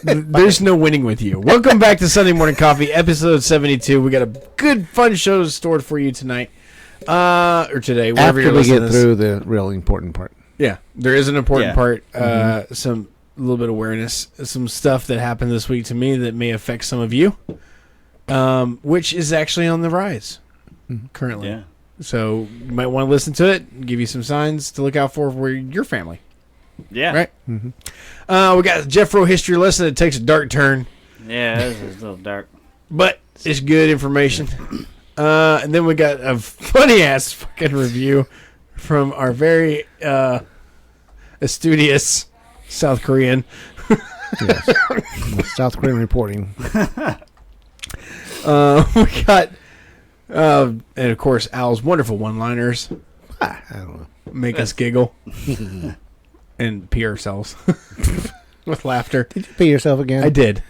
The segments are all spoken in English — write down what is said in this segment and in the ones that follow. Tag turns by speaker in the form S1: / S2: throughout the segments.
S1: There's no winning with you. Welcome back to Sunday Morning Coffee, episode 72. We got a good, fun show stored for you tonight. Or today, wherever you're listening.
S2: After we get through the real important part.
S1: Yeah, there is an important part. Some little bit of awareness. Some stuff that happened this week to me that may affect some of you. Which is actually on the rise currently. Yeah. So you might want to listen to it, give you some signs to look out for your family.
S3: Yeah.
S1: Right? Mm-hmm. We got a Jeffro history lesson that takes a dark turn.
S3: Yeah, this is a little dark.
S1: But it's good information. And then we got a funny-ass fucking review from our very studious South Korean.
S2: Yes. South Korean reporting.
S1: We got, and of course, Al's wonderful one-liners.
S2: I don't know.
S1: Make us giggle. And pee ourselves with laughter.
S2: Did you pee yourself again?
S1: I did.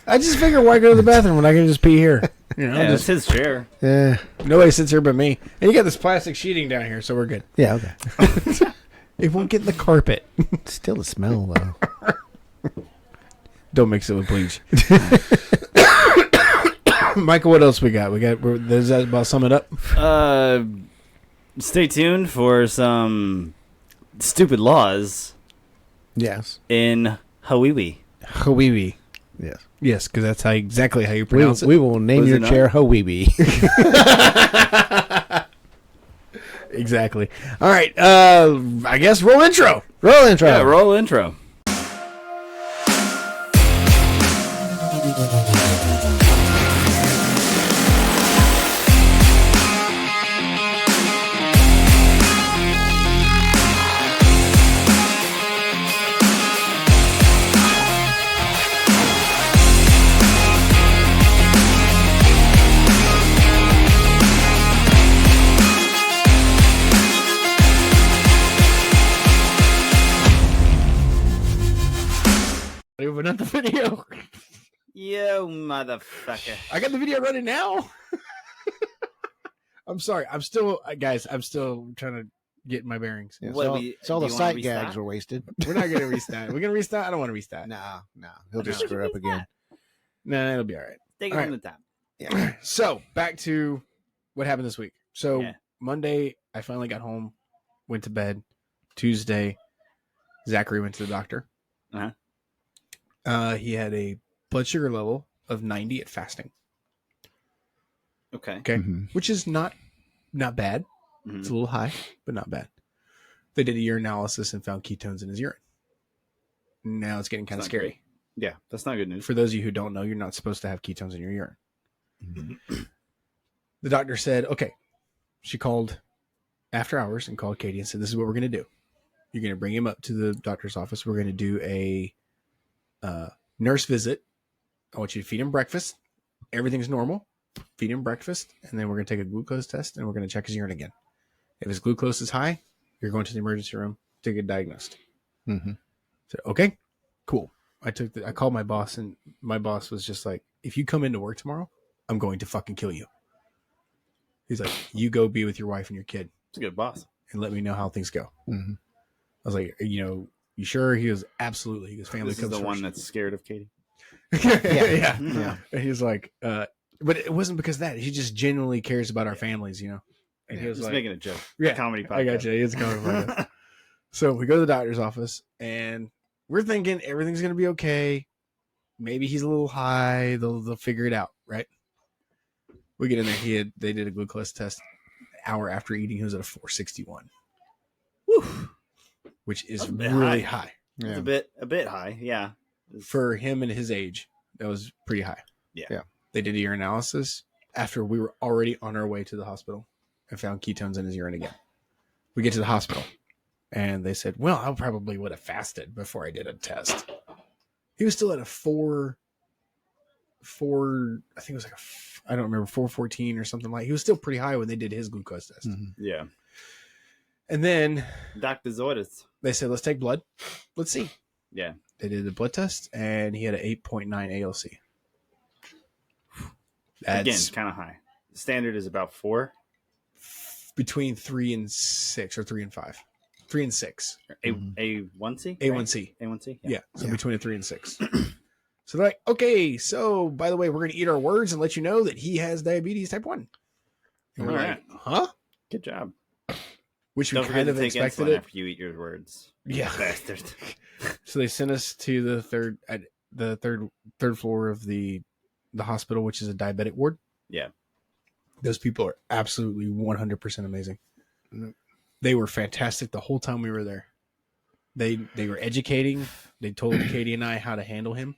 S1: I just figured, why go to the bathroom when I can just pee here? You know,
S3: yeah, it's his chair.
S2: Yeah.
S1: Nobody sits here but me. And you got this plastic sheeting down here, so we're good.
S2: Yeah, okay.
S1: It won't get in the carpet.
S2: Still the smell, though.
S1: Don't mix it with bleach. Michael, what else we got? Does that about sum it up?
S3: Stay tuned for some stupid laws.
S2: Yes.
S3: In Hawiwi.
S1: Hawiwi.
S2: Yes.
S1: Yes, because that's exactly how you pronounce it.
S2: We will name your chair Hawiwi.
S1: Exactly. All right. I guess roll intro.
S2: Roll intro.
S3: Yeah, roll intro.
S1: Open up the video.
S3: Yo, motherfucker.
S1: I got the video running now. I'm sorry. I'm still trying to get my bearings.
S2: Yeah, all the sight gags were wasted.
S1: We're not going to restart. We're going to restart? I don't want to restart.
S2: No. He'll just screw up again.
S1: No, it'll be all right.
S3: Take it from the top.
S1: Yeah. So, back to what happened this week. So, Monday, I finally got home, went to bed. Tuesday, Zachary went to the doctor.
S3: Uh-huh.
S1: He had a blood sugar level of 90 at fasting.
S3: Okay.
S2: Mm-hmm.
S1: Which is not bad. Mm-hmm. It's a little high, but not bad. They did a urine analysis and found ketones in his urine. Now it's getting kind of scary.
S3: Good. Yeah, that's not good news.
S1: For those of you who don't know, you're not supposed to have ketones in your urine.
S2: Mm-hmm.
S1: The doctor said, okay. She called after hours and called Katie and said, this is what we're going to do. You're going to bring him up to the doctor's office. We're going to do a nurse visit. I want you to feed him breakfast. Everything's normal. Feed him breakfast. And then we're going to take a glucose test and we're going to check his urine again. If his glucose is high, you're going to the emergency room to get diagnosed.
S2: Mm-hmm.
S1: So, okay, cool. I called my boss and my boss was just like, if you come into work tomorrow, I'm going to fucking kill you. He's like, you go be with your wife and your kid.
S3: It's a good boss.
S1: And let me know how things go.
S2: Mm-hmm.
S1: I was like, you sure? He goes, absolutely. He goes, family
S3: this
S1: comes
S3: is the
S1: first.
S3: one that's scared of Katie.
S1: Yeah. And he's like, but it wasn't because of that. He just genuinely cares about our families, And he was
S3: just
S1: like,
S3: making a joke.
S1: Yeah,
S3: comedy podcast.
S1: I got you. It's a comedy podcast. So we go to the doctor's office and we're thinking everything's going to be okay. Maybe he's a little high. They'll figure it out, right? We get in there. They did a glucose test an hour after eating. He was at a 461. Woo. Which is really high.
S3: Yeah. It's a bit high, yeah.
S1: For him and his age, that was pretty high.
S3: Yeah.
S1: They did a urine analysis after we were already on our way to the hospital and found ketones in his urine again. We get to the hospital and they said, well, I probably would have fasted before I did a test. He was still at a 4, I think it was like I don't remember, 414 or something like. He was still pretty high when they did his glucose test.
S2: Mm-hmm.
S3: Yeah.
S1: And then
S3: doctor's orders.
S1: They said, let's take blood. Let's see.
S3: Yeah.
S1: They did the blood test and he had an 8.9 ALC. That's
S3: again kind of high. The standard is about 4.
S1: Between 3 and 6 or 3 and 5. 3 and 6.
S3: A1C?
S1: A1C.
S3: A1C?
S1: Yeah. So between a 3 and 6. So they're like, okay, so by the way, we're going to eat our words and let you know that he has diabetes type 1. And we're
S4: All
S1: like,
S4: right.
S1: huh?
S4: Good job.
S1: Which we
S4: Don't forget
S1: kind
S4: to
S1: of
S4: take
S1: expected
S4: insulin
S1: it.
S4: after you eat your words.
S1: Yeah.
S4: Bastard.
S1: So they sent us to the third floor of the hospital, which is a diabetic ward.
S4: Yeah.
S1: Those people are absolutely 100% amazing.
S2: Mm.
S1: They were fantastic the whole time we were there. They were educating. They told Katie and I how to handle him,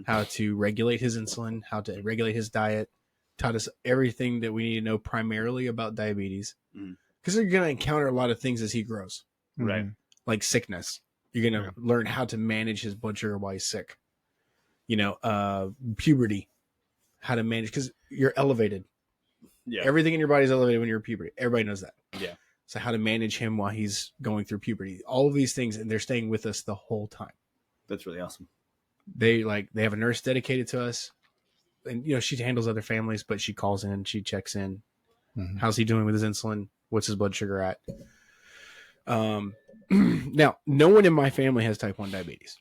S1: how to regulate his insulin, how to regulate his diet, taught us everything that we need to know primarily about diabetes. Because you're going to encounter a lot of things as he grows.
S4: Right.
S1: Like sickness. You're going to learn how to manage his blood sugar while he's sick. Puberty, how to manage, because you're elevated.
S4: Yeah.
S1: Everything in your body is elevated when you're in puberty. Everybody knows that.
S4: Yeah.
S1: So how to manage him while he's going through puberty. All of these things, and they're staying with us the whole time.
S4: That's really awesome.
S1: They have a nurse dedicated to us. And, she handles other families, but she calls in, she checks in.
S2: Mm-hmm.
S1: How's he doing with his insulin? What's his blood sugar at? Now, no one in my family has type 1 diabetes.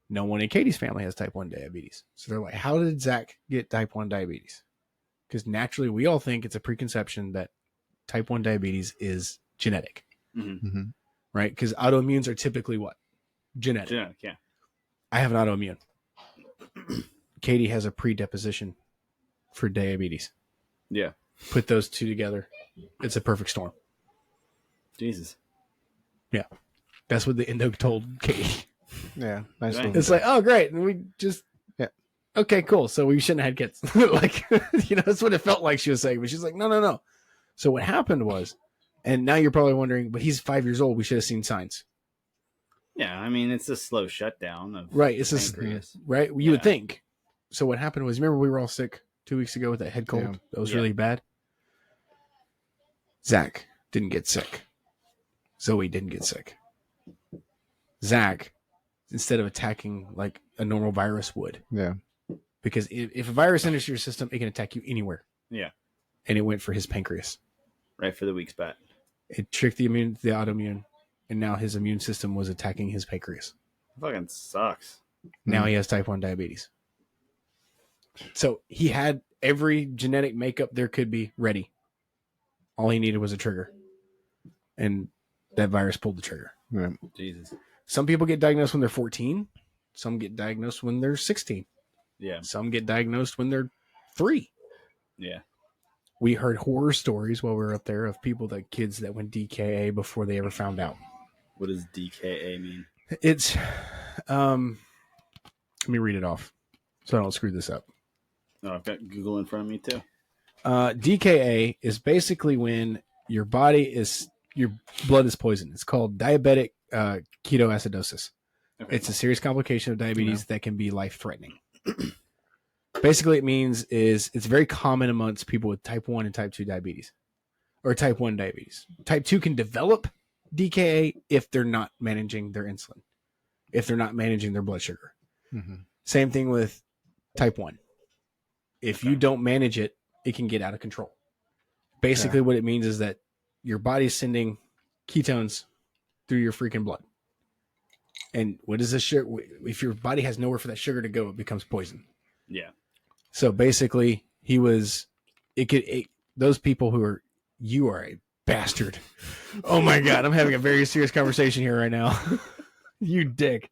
S1: No one in Katie's family has type 1 diabetes. So they're like, how did Zach get type 1 diabetes? Because naturally, we all think it's a preconception that type 1 diabetes is genetic.
S4: Mm-hmm.
S1: Right? Because autoimmunes are typically what? Genetic.
S4: Genetic, yeah.
S1: I have an autoimmune. Katie has a predisposition for diabetes.
S4: Yeah.
S1: Put those two together. It's a perfect storm.
S4: Jesus.
S1: Yeah. That's what the endo told Katie.
S2: Yeah. Nice.
S4: Right.
S1: It's like, oh, great. And we just, okay, cool. So we shouldn't have had kids. That's what it felt like she was saying. But she's like, no. So what happened was, and now you're probably wondering, but he's 5 years old. We should have seen signs.
S4: Yeah, I mean, it's a slow shutdown of
S1: right. It's
S4: pancreas.
S1: Right. You would think. So what happened was, remember we were all sick 2 weeks ago with that head cold?
S2: Yeah.
S1: That was really bad. Zach didn't get sick. Zoe didn't get sick. Zach, instead of attacking like a normal virus would.
S2: Yeah.
S1: Because if a virus enters your system, it can attack you anywhere.
S4: Yeah.
S1: And it went for his pancreas.
S4: Right for the weak spot.
S1: It tricked the autoimmune, and now his immune system was attacking his pancreas.
S4: Fucking sucks.
S1: Now he has type 1 diabetes. So he had every genetic makeup there could be ready. All he needed was a trigger. And that virus pulled the trigger.
S2: Yeah.
S4: Jesus.
S1: Some people get diagnosed when they're 14. Some get diagnosed when they're 16.
S4: Yeah.
S1: Some get diagnosed when they're 3.
S4: Yeah.
S1: We heard horror stories while we were up there of kids that went DKA before they ever found out.
S4: What does DKA mean?
S1: It's, let me read it off so I don't screw this up.
S4: Oh, I've got Google in front of me too.
S1: DKA is basically when your blood is poisoned. It's called diabetic ketoacidosis.
S4: Okay.
S1: It's a serious complication of diabetes that can be life-threatening. Basically, it means it's very common amongst people with type 1 and type 2 diabetes, or type 1 diabetes. Type 2 can develop DKA if they're not managing their insulin, if they're not managing their blood sugar.
S2: Mm-hmm.
S1: Same thing with type 1. If you don't manage it, it can get out of control. Basically, what it means is that your body's sending ketones through your freaking blood. And what is this sugar? If your body has nowhere for that sugar to go, it becomes poison.
S4: Yeah.
S1: So basically, those people you are a bastard. Oh my God, I'm having a very serious conversation here right now. You dick.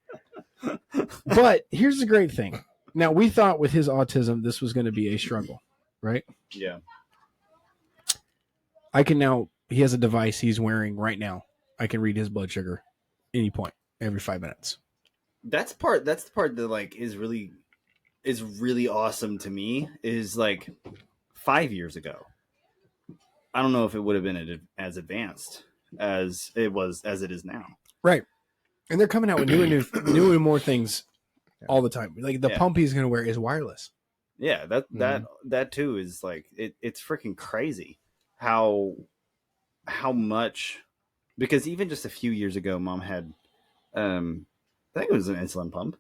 S1: But here's the great thing. Now, we thought with his autism, this was going to be a struggle, right?
S4: Yeah.
S1: He has a device he's wearing right now. I can read his blood sugar any point, every 5 minutes.
S4: That's the part that is really awesome to me is like 5 years ago. I don't know if it would have been as advanced as it is now.
S1: Right. And they're coming out with new and more things all the time. Like the pump he's going to wear is wireless.
S4: Yeah, that too is like it's freaking crazy how much, because even just a few years ago, Mom had I think it was an insulin pump.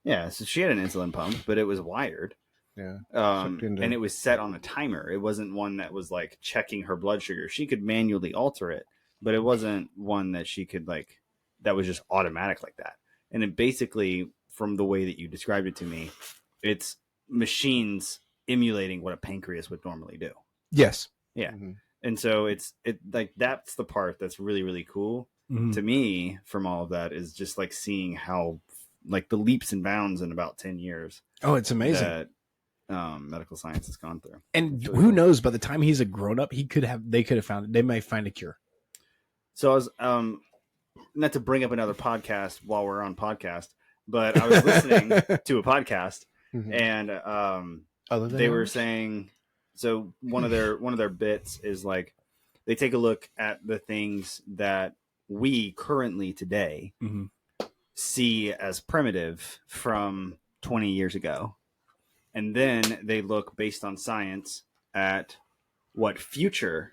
S4: Yeah, so she had an insulin pump, but it was wired.
S2: Yeah.
S4: And it was set on a timer. It wasn't one that was like checking her blood sugar. She could manually alter it, but it wasn't one that she could that was just automatic like that. And it basically, from the way that you described it to me, it's machines emulating what a pancreas would normally do.
S1: Yes.
S4: Yeah.
S2: Mm-hmm.
S4: And so it's like, that's the part that's really, really cool to me from all of that, is just like seeing how like the leaps and bounds in about 10 years.
S1: Oh, it's amazing.
S4: That medical science has gone through.
S1: And really who knows, by the time he's a grown up, they could have found it. They might find a cure.
S4: So I was, not to bring up another podcast while we're on podcast, but I was listening to a podcast and they were saying, so one of their bits is like, they take a look at the things that we currently today see as primitive from 20 years ago. And then they look based on science at what future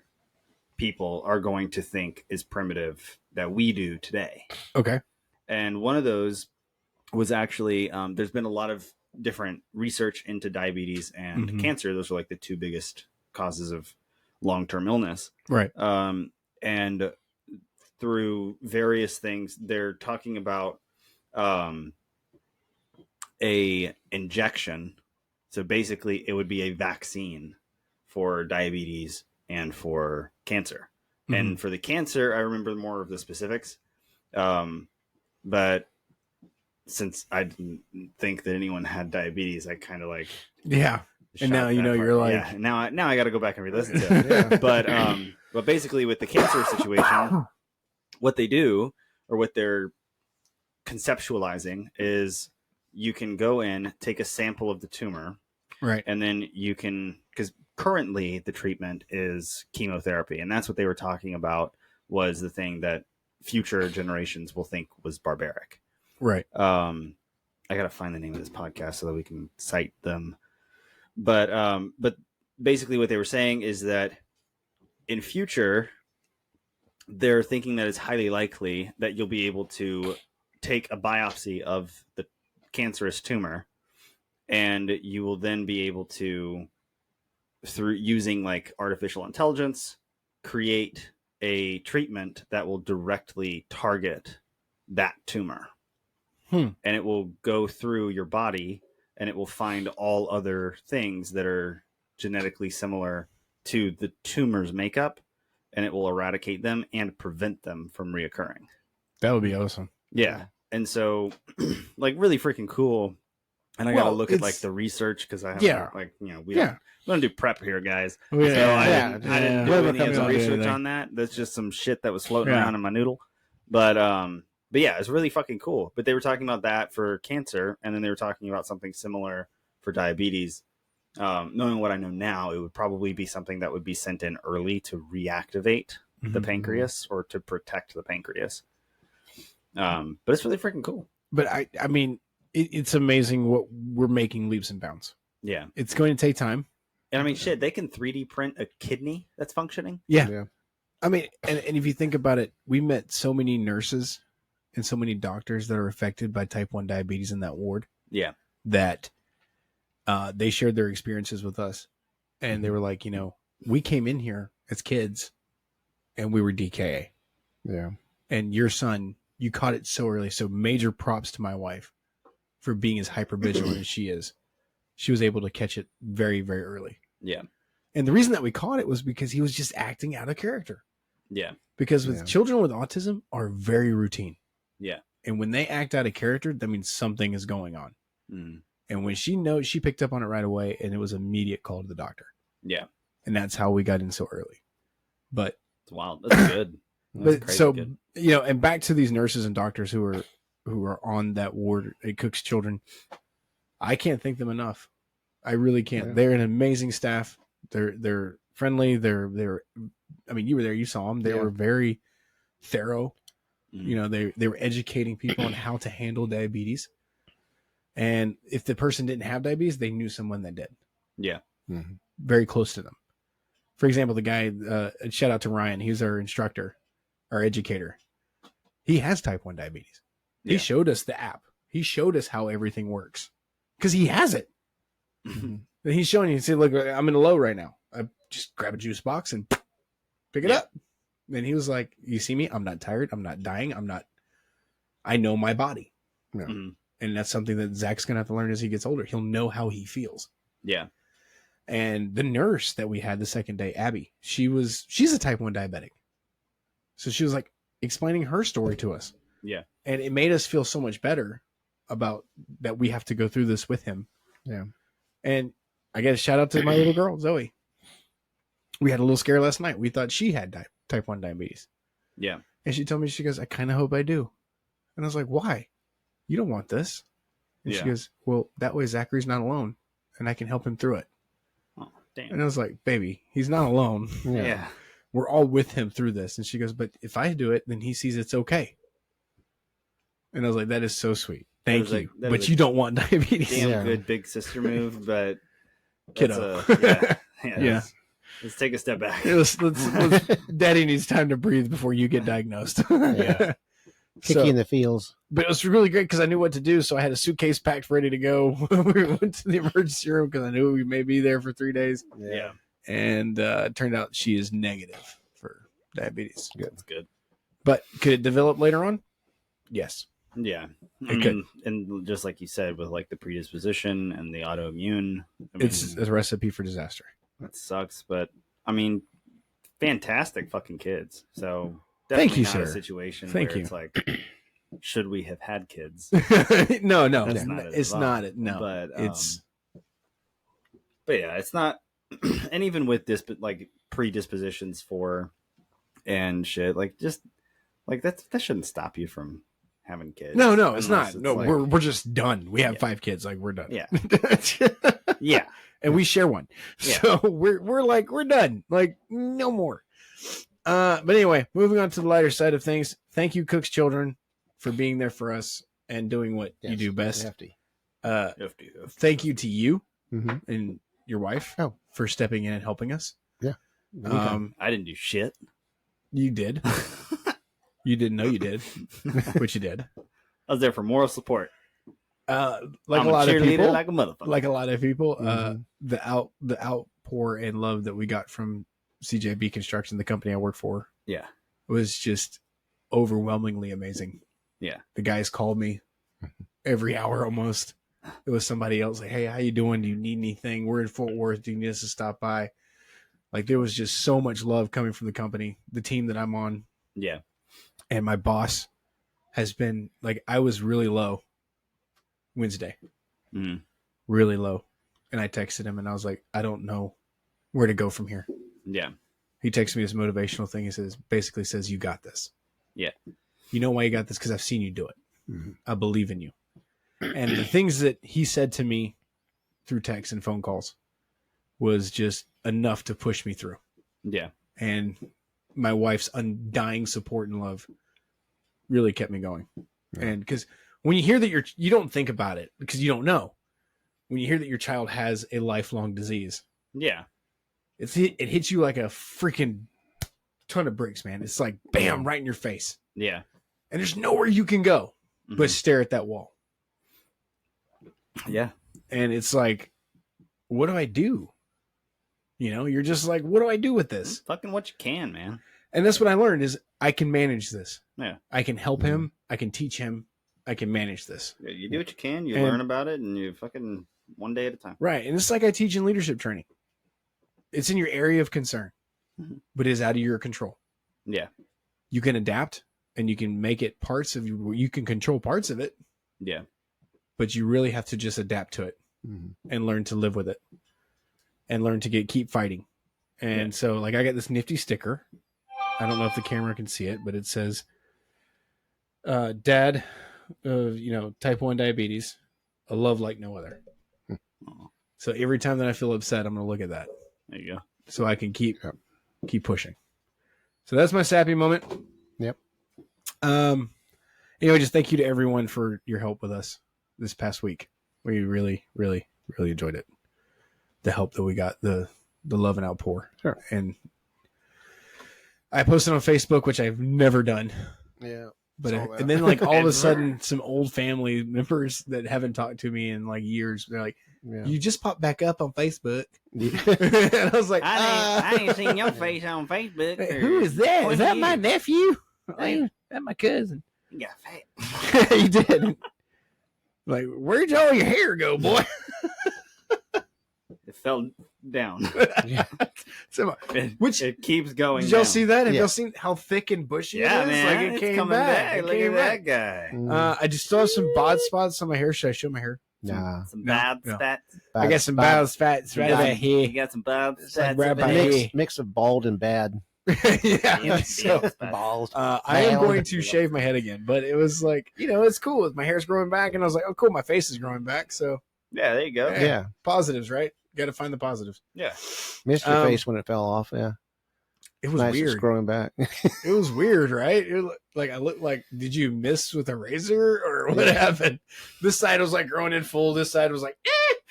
S4: people are going to think is primitive that we do today.
S1: Okay.
S4: And one of those was actually, there's been a lot of different research into diabetes and cancer. Those are like the two biggest causes of long-term illness.
S1: Right.
S4: And through various things, they're talking about a injection. So basically it would be a vaccine for diabetes and for cancer. And for the cancer, I remember more of the specifics. But since I didn't think that anyone had diabetes, I kind of like,
S1: yeah. And now, you know,
S4: part.
S1: you're like,
S4: yeah, now I got to go back and re-listen to it. Yeah. But basically with the cancer situation, what they do, or what they're conceptualizing, is you can go in, take a sample of the tumor,
S1: right.
S4: And then you can, because currently the treatment is chemotherapy. And that's what they were talking about, was the thing that future generations will think was barbaric.
S1: Right.
S4: I got to find the name of this podcast so that we can cite them. But basically what they were saying is that in future, they're thinking that it's highly likely that you'll be able to take a biopsy of the cancerous tumor, and you will then be able to, through using like artificial intelligence, create a treatment that will directly target that tumor. And it will go through your body, and it will find all other things that are genetically similar to the tumor's makeup, and it will eradicate them and prevent them from reoccurring.
S1: That would be awesome.
S4: Yeah. And so like really freaking cool. And I got to look at like the research, because I have like, you know, we don't do prep here, guys. So I didn't do any of the research on that. That's just some shit that was floating around in my noodle. But yeah, it's really fucking cool. But they were talking about that for cancer, and then they were talking about something similar for diabetes. Knowing what I know now, it would probably be something that would be sent in early to reactivate the pancreas, or to protect the pancreas. But it's really freaking cool.
S1: But I mean, it's amazing what we're making leaps and bounds.
S4: Yeah.
S1: It's going to take time.
S4: And I mean, shit, they can 3D print a kidney that's functioning.
S1: Yeah. I mean, and if you think about it, we met so many nurses and so many doctors that are affected by type 1 diabetes in that ward.
S4: Yeah.
S1: That they shared their experiences with us. And they were like, you know, we came in here as kids and we were DKA.
S2: Yeah.
S1: And your son, you caught it so early. So major props to my wife for being as hypervigilant as she is. She was able to catch it very, very early.
S4: Yeah.
S1: And the reason that we caught it was because he was just acting out of character.
S4: Yeah.
S1: Because with children with autism are very routine.
S4: Yeah.
S1: And when they act out of character, that means something is going on. And when she picked up on it right away, and it was an immediate call to the doctor.
S4: Yeah.
S1: And that's how we got in so early. But
S4: it's wild. That's good.
S1: But so good. You know, and back to these nurses and doctors who are on that ward at Cook's Children, I can't thank them enough. I really can't. Yeah. They're an amazing staff. They're friendly. They're I mean, you were there, you saw them. They were very thorough. You know, they were educating people on how to handle diabetes. And if the person didn't have diabetes, they knew someone that did.
S4: Yeah.
S1: Very close to them. For example, the guy, shout out to Ryan. He's our instructor, our educator. He has type 1 diabetes. Yeah. He showed us the app. He showed us how everything works because he has it. And he's showing you, he said, look, I'm in a low right now. I just grab a juice box and pick it up. And he was like, you see me? I'm not tired. I'm not dying. I know my body. And that's something that Zach's going to have to learn as he gets older. He'll know how he feels.
S4: Yeah.
S1: And the nurse that we had the second day, Abby, she's a type 1 diabetic. So she was like explaining her story to us.
S4: Yeah.
S1: And it made us feel so much better about that we have to go through this with him.
S2: Yeah.
S1: And I got a shout out to my little girl, Zoe. We had a little scare last night. We thought she had type 1 diabetes.
S4: Yeah.
S1: And she told me, she goes, I kind of hope I do. And I was like, why? You don't want this. And she goes, well, that way Zachary's not alone and I can help him through it.
S4: Oh, damn.
S1: And I was like, baby, he's not alone.
S4: Yeah.
S1: We're all with him through this. And she goes, but if I do it, then he sees it's okay. And I was like, that is so sweet. Thank you. But you don't want diabetes.
S4: Damn good big sister move, but
S1: Kiddo.
S4: Yeah. Let's take a step back.
S1: Let's Daddy needs time to breathe before you get diagnosed.
S2: Yeah. Kick you in the feels.
S1: But it was really great because I knew what to do. So I had a suitcase packed ready to go. We went to the emergency room because I knew we may be there for 3 days.
S4: Yeah.
S1: And it turned out she is negative for diabetes.
S4: That's good.
S1: But could it develop later on? Yes.
S4: Yeah. I
S1: It
S4: mean,
S1: could.
S4: and just like you said, with like the predisposition and the autoimmune, I mean,
S1: It's a recipe for disaster.
S4: that sucks. But I mean, fantastic fucking kids. So
S1: Thank
S4: definitely
S1: you,
S4: not
S1: sir.
S4: a situation
S1: Thank
S4: where
S1: you.
S4: it's like, should we have had kids?
S1: No,
S4: That's not it
S1: it's
S4: at all.
S1: not it. No,
S4: But
S1: it's
S4: yeah, it's not. And even with this, but like predispositions for and shit, like just like that shouldn't stop you from having kids.
S1: no, it's
S4: Unless
S1: not. No,
S4: like-
S1: we're just done. We have
S4: Yeah.
S1: 5 kids. Like we're done.
S4: Yeah. Yeah.
S1: And we share one.
S4: Yeah.
S1: So we're done. Like no more. But anyway, moving on to the lighter side of things. Thank you, Cook's children, for being there for us and doing what you do best.
S2: Hefty.
S1: Thank you to you
S2: Mm-hmm.
S1: and your wife
S2: Oh.
S1: for stepping in and helping us.
S4: I didn't do shit.
S1: You did. You didn't know you did, but you did.
S4: I was there for moral support.
S1: Like
S4: I'm
S1: a lot of
S4: cheerleader,
S1: people,
S4: like a motherfucker.
S1: like a lot of people,
S2: Mhm.
S1: the outpour and love that we got from CJB Construction, the company I work for,
S4: Yeah.
S1: was just overwhelmingly amazing.
S4: Yeah.
S1: The guys called me every hour almost. It was somebody else like, hey, how you doing? Do you need anything? We're in Fort Worth. Do you need us to stop by? Like there was just so much love coming from the company, the team that I'm on.
S4: Yeah.
S1: And my boss has been like, I was really low Wednesday,
S4: Mhm.
S1: really low. And I texted him and I was like, I don't know where to go from here.
S4: Yeah.
S1: He texted me this motivational thing. He basically says, you got this.
S4: Yeah.
S1: You know why you got this? Because I've seen you do it.
S2: Mhm.
S1: I believe in you. And the things that he said to me through texts and phone calls was just enough to push me through.
S4: Yeah.
S1: And my wife's undying support and love really kept me going.
S2: Yeah.
S1: And because when you hear that you don't think about it because you don't know. When you hear that your child has a lifelong disease,
S4: Yeah.
S1: it hits you like a freaking ton of bricks, man. It's like bam, right in your face.
S4: Yeah.
S1: And there's nowhere you can go but
S4: Mhm.
S1: stare at that wall.
S4: Yeah.
S1: And it's like, what do I do? You know, you're just like, what do I do with this?
S4: Fucking what you can, man.
S1: And that's what I learned is I can manage this.
S4: Yeah.
S1: I can help him. I can teach him. I can manage this.
S4: You do what you can. You
S1: And-
S4: learn about it, and you fucking one day at a time.
S1: Right. And it's like I teach in leadership training. It's in your area of concern,
S4: Mhm.
S1: but it is out of your control.
S4: Yeah.
S1: You can adapt and you can make it parts of you can control parts of it,
S4: Yeah.
S1: but you really have to just adapt to it
S2: Mhm.
S1: and learn to live with it and learn to keep fighting. And
S4: Yeah.
S1: so like I got this nifty sticker. I don't know if the camera can see it, but it says, Dad, type 1 diabetes, a love like no other.
S4: Oh,
S1: So every time that I feel upset, I'm going to look at that
S4: there you go.
S1: so I can keep
S2: Yep.
S1: pushing. So that's my sappy moment.
S2: Yep.
S1: Anyway, just thank you to everyone for your help with us this past week. We really, really, really enjoyed it. The help that we got, the love and outpour.
S2: Sure.
S1: And I posted on Facebook, which I've never done.
S2: Yeah.
S1: But
S2: Saw that.
S1: and then like all of a
S4: Ever.
S1: sudden, some old family members that haven't talked to me in like years, they're like,
S2: Yeah.
S1: "You just popped back up on Facebook,"
S2: Yeah.
S1: and I was like,
S4: I ain't seen your face on Facebook.
S1: Hey, who is that? Is that my
S4: 20
S1: nephew? Hey, that my cousin.
S4: You got fat.
S1: He did. Like, where'd all your hair go, boy?
S4: It fell down.
S2: Yeah.
S1: So,
S4: It keeps going.
S1: did y'all
S4: down.
S1: see that? Have
S2: Yeah.
S1: y'all seen how thick and bushy
S4: Yeah,
S1: it is?
S4: man.
S1: Like it
S4: it's
S1: came
S4: coming
S1: back. It
S4: Look
S1: came
S4: at
S1: back.
S4: that guy.
S1: I just still have some bod spots on my hair. Should I show my hair?
S2: Nah.
S4: Some
S1: No,
S4: bad
S1: no.
S4: stats.
S1: I got some bod spots right about
S4: You
S1: here.
S4: got some bad
S1: It's like
S4: stats.
S1: right
S4: over
S1: by
S4: there.
S1: here.
S2: Mix of bald and bad.
S1: Yeah. So,
S2: Balls.
S1: I am going to shave my head again, but it was like, it's cool. My hair's growing back, and I was like, oh, cool, my face is growing back. So,
S4: Yeah, there you go.
S2: Yeah.
S1: positives, right? Got to find the positives.
S4: Yeah.
S2: Missed your face when it fell off. Yeah.
S1: It was
S2: Nice. It's
S1: weird.
S2: growing back.
S1: It was weird, right? I looked like, did you miss with a razor or what happened? This side was like growing in full. This side was like,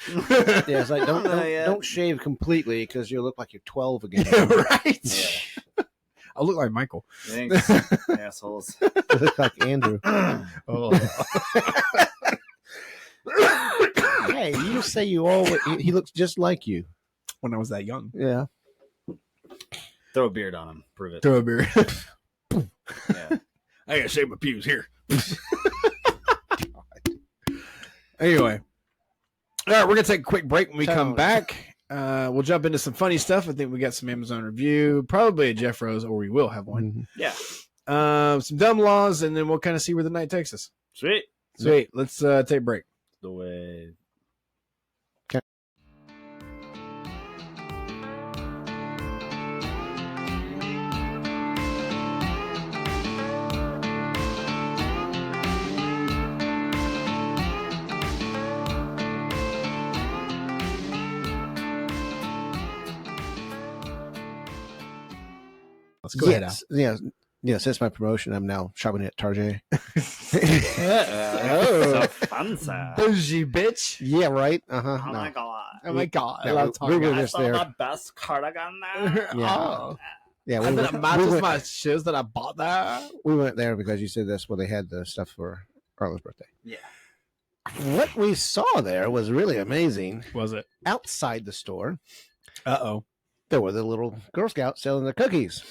S2: Yeah, it's like don't
S4: Yeah.
S2: don't shave completely because you look like you're 12 again.
S1: right?
S4: Yeah.
S1: I look like Michael.
S4: Thanks, assholes.
S2: You look like Andrew.
S1: Oh,
S2: Hey, you say you always he looks just like you.
S1: when I was that young.
S2: Yeah.
S4: Throw a beard on him. Prove it.
S1: Throw a beer.
S4: Yeah.
S1: I gotta shave my pews here. Anyway. All right, we're gonna take a quick break. When we come back, we'll jump into some funny stuff. I think we got some Amazon review, probably a Jeff Rose, or we will have one.
S4: Yeah.
S1: Some dumb laws, and then we'll kind of see where the night takes us.
S4: Sweet.
S1: Sweet. Let's take a break.
S4: The way.
S1: Let's go ahead, Al.
S2: Yes, that's my promotion. I'm now shopping at Target.
S4: So fancy.
S1: Bougie bitch.
S2: Yeah, right. Uh-huh.
S4: Oh my god.
S1: Oh my god.
S2: No,
S1: I love
S2: we
S1: Target.
S2: were
S4: I
S2: just
S4: saw
S2: there.
S4: the best cardigan there.
S2: Yeah.
S1: Oh.
S2: Yeah,
S1: And then it matches
S2: went,
S1: my shoes that I bought there.
S2: we went there because you said that's where they had the stuff for Carla's birthday.
S1: Yeah.
S2: What we saw there was really amazing.
S1: Was it?
S2: Outside the store,
S1: Uh-oh.
S2: there were the little Girl Scouts selling the cookies.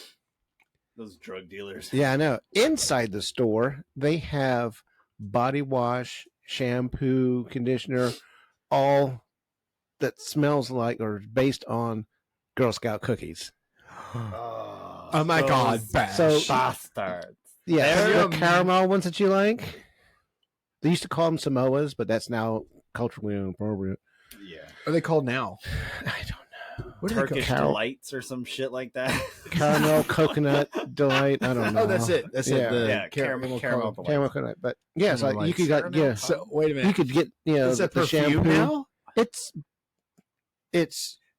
S4: Those drug dealers.
S2: Yeah, I know. Inside the store, they have body wash, shampoo, conditioner, all that smells like or based on Girl Scout cookies.
S1: Oh my god. Bash.
S2: So-
S4: bastards.
S2: Yeah,
S1: There
S2: the
S1: you-
S2: caramel ones that you like. They used to call them Samoas, but that's now culturally inappropriate.
S4: Yeah.
S1: What are they called now?
S2: I don't know.
S1: What are they
S4: Turkish
S2: Carol-
S4: delights or some shit like that.
S2: Caramel coconut delight. I don't know.
S1: Oh, that's it. That's
S2: Yeah.
S1: it. The
S4: Yeah, caramel
S1: caramel.
S4: delight.
S2: Caramel coconut, but yeah, so
S1: Caramel
S2: you could
S1: lights.
S2: got yeah.
S1: So wait a minute.
S2: You could get
S1: Is it
S2: the
S1: perfume
S2: shampoo.
S1: now?
S2: It's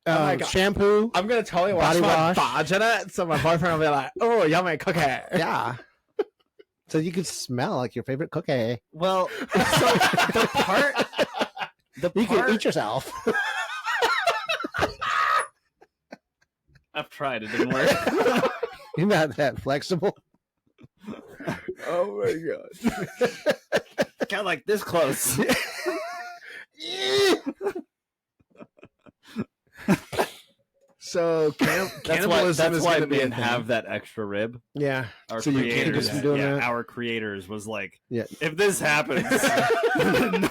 S1: Oh my God.
S2: shampoo.
S1: I'm gonna tell you what's
S2: Body
S1: my
S2: wash.
S1: badge in it, so my boyfriend will be like, "Oh, yummy cookie."
S2: Yeah. So you could smell like your favorite cookie.
S4: Well, so the part,
S2: You can eat yourself.
S4: I've tried, it didn't work.
S2: You're not that flexible.
S1: Oh my god.
S4: Kind of like this close.
S1: So cannibalism is
S4: why
S1: going to be a
S4: men
S1: thing.
S4: have that extra rib.
S2: Yeah.
S4: Our
S1: So you can't
S4: creators,
S1: just
S2: be doing that?
S4: our creators was like,
S2: Yeah.
S4: if this happens,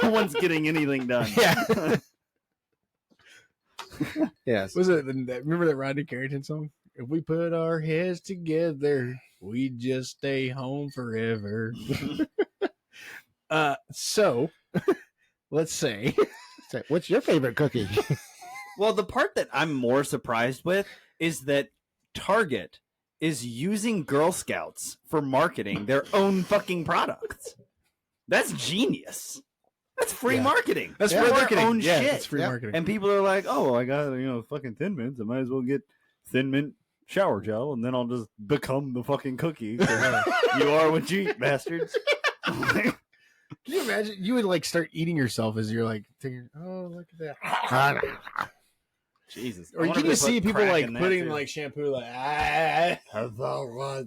S4: no one's getting anything done.
S2: Yeah. Yes.
S1: Was it? Remember that Rodney Carrington song? If we put our heads together, we just stay home forever. So let's say,
S2: So, what's your favorite cookie?
S4: Well, the part that I'm more surprised with is that Target is using Girl Scouts for marketing their own fucking products. That's genius. That's free
S2: Yeah.
S4: marketing.
S1: that's
S4: For
S1: free
S4: their
S1: marketing.
S4: own
S1: Yeah,
S4: shit.
S1: it's free
S2: Yep.
S1: marketing.
S4: And people are like, oh, I got, fucking Thin Mints. I might as well get Thin Mint shower gel, and then I'll just become the fucking cookie. You are what you eat, bastards.
S1: Can you imagine? You would like start eating yourself as you're like thinking, "Oh, look at that."
S4: Jesus. I
S1: Or
S4: wonder
S1: can
S4: if
S1: you
S4: they
S1: see
S4: put
S1: people
S4: crack
S1: like
S4: in that,
S1: putting
S4: too.
S1: like shampoo like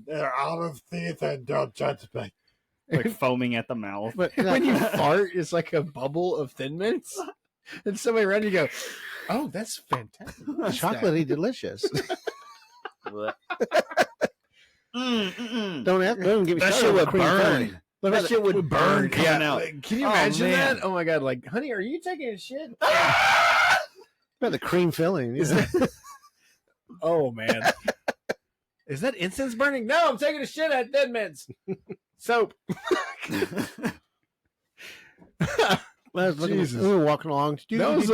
S5: They're out of teeth and don't judge me.
S4: like foaming at the mouth.
S2: But
S1: when you fart, it's like a bubble of Thin Mints, and somebody around you go, "Oh, that's fantastic! What's that?"
S2: chocolatey delicious.
S4: Don't
S2: Don't give me
S4: that
S2: started
S4: shit
S2: on
S4: would
S2: cream
S4: burn.
S2: filling.
S4: That shit would burn coming out.
S1: Like, can you
S4: Oh,
S1: imagine
S4: man.
S1: that? Oh my god! Like, honey, are you taking a shit?
S2: About the cream filling.
S1: Is that- oh man, is that incense burning? No, I'm taking a shit at Dead Man's soap. Jesus.
S2: We were walking along.
S1: That was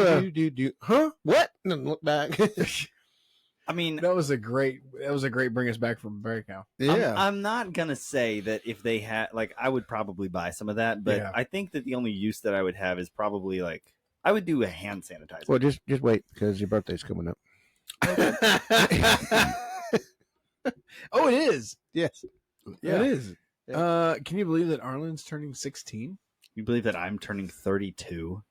S2: Huh? What? And then look back.
S3: I mean,
S1: that was a great bring us back from break now.
S3: I'm not gonna say that if they had, like, I would probably buy some of that, but
S1: Yeah.
S3: I think that the only use that I would have is probably like I would do a hand sanitizer.
S2: Well, just wait because your birthday's coming up.
S1: Oh, it is.
S2: Yes.
S1: Yeah, it is.
S2: Yeah.
S1: Can you believe that Arlen's turning 16?
S3: You believe that I'm turning 32?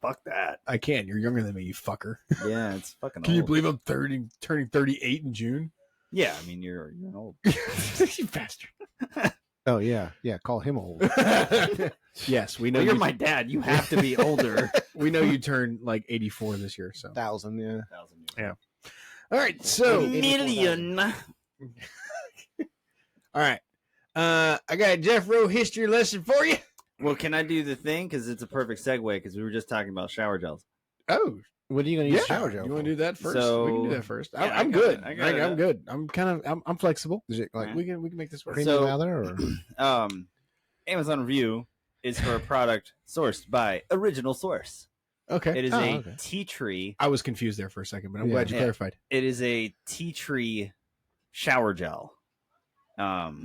S3: Fuck that.
S1: I can. You're younger than me, you fucker.
S3: Yeah, it's fucking.
S1: Can you
S3: old.
S1: believe I'm turning 38 in June?
S3: Yeah, I mean you're an old.
S1: You bastard.
S2: Oh yeah, yeah. Call him old.
S1: Yes, we know
S3: Well, you're
S1: you,
S3: my dad. You have to be older.
S1: we know you turned like 84 this year. So
S2: 1,000. Yeah.
S1: Yeah. All right. So
S3: million.
S1: all right. I got a Jeff Rowe history lesson for you.
S3: Well, can I do the thing? Because it's a perfect segue. Because we were just talking about shower gels.
S1: Oh,
S2: What are you going to use shower gel?
S1: You want to do that first?
S3: So-
S1: we can do that first.
S3: Yeah,
S1: I'm good.
S3: I got it.
S1: I'm good. I'm flexible.
S2: Is it like
S1: We can make this work.
S2: cream
S3: So-
S2: lather or?
S3: Amazon review is for a product sourced by Original Source.
S1: Okay.
S3: It is
S2: Oh,
S3: a
S2: okay.
S3: tea tree.
S1: I was confused there for a second, but I'm
S2: Yeah.
S1: glad you
S3: Yeah.
S1: clarified.
S3: It is a tea tree shower gel. But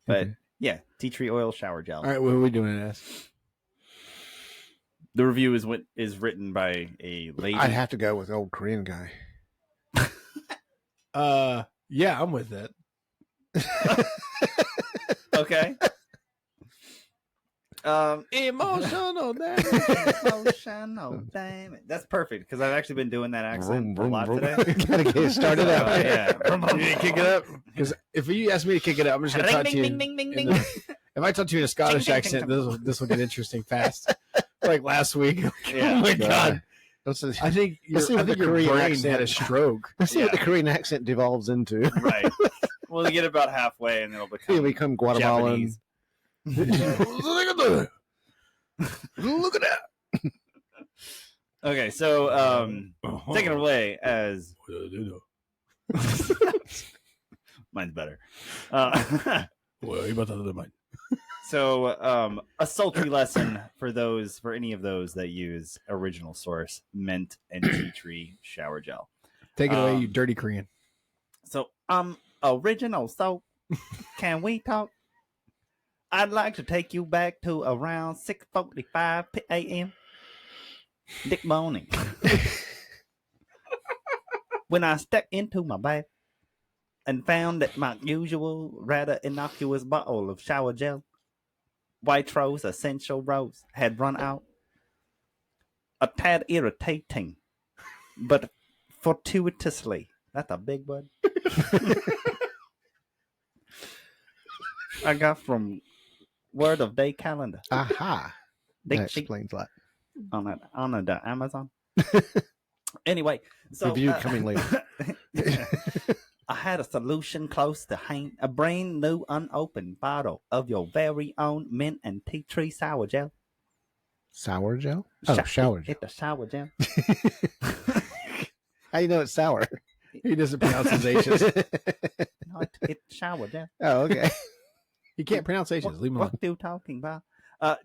S2: Okay.
S3: yeah, tea tree oil shower gel.
S1: All right, what are we doing it as?
S3: The review is written by a lady.
S2: I'd have to go with old Korean guy.
S1: Yeah, I'm with that.
S3: Okay.
S1: Emotional damage.
S3: Emotional damage. That's perfect because I've actually been doing that accent a lot today.
S2: Gotta get it started
S3: So,
S2: out.
S3: yeah.
S1: You need to kick it up because if you ask me to kick it up, I'm just going to talk to you. If I talk to you in a Scottish
S3: Ding, ding,
S1: accent,
S3: ding,
S1: this will get interesting fast. Like last week.
S3: Yeah.
S1: Oh my god!
S2: Let's see
S1: I think
S2: Let's see what the
S1: your
S2: Korean
S1: brain
S2: accent-
S1: had a stroke.
S2: what
S3: Yeah.
S2: the Korean accent devolves into.
S3: Right. We'll get about halfway and it'll
S2: He'll
S3: become
S2: become Guatemalan.
S3: Japanese.
S1: Look at that.
S3: Okay, so take it away as mine's better. So a sultry lesson for any of those that use Original Source mint and tea tree shower gel.
S1: Take it away, you dirty Korean.
S3: So Original Soap, can we talk? I'd like to take you back to around 6:45 a.m. Dick morning. When I stepped into my bath and found that my usual rather innocuous bottle of shower gel, White Rose Essential Rose, had run out. A tad irritating, but fortuitously, that's a big word. I got from Word of Day Calendar.
S2: Aha.
S3: Dick
S2: That
S3: sheet
S2: explains a lot.
S3: on the Amazon. Anyway, so
S2: Review coming later.
S3: I had a solution close to hand, a brand new unopened bottle of your very own mint and tea tree sour gel.
S2: Sour gel? Oh, shower gel.
S3: It's a shower gel.
S2: How you know it's sour?
S1: He doesn't pronounce his H's.
S3: No, it's shower gel.
S2: Oh, okay.
S1: He can't pronounce H's. Leave him alone.
S3: What are you talking about?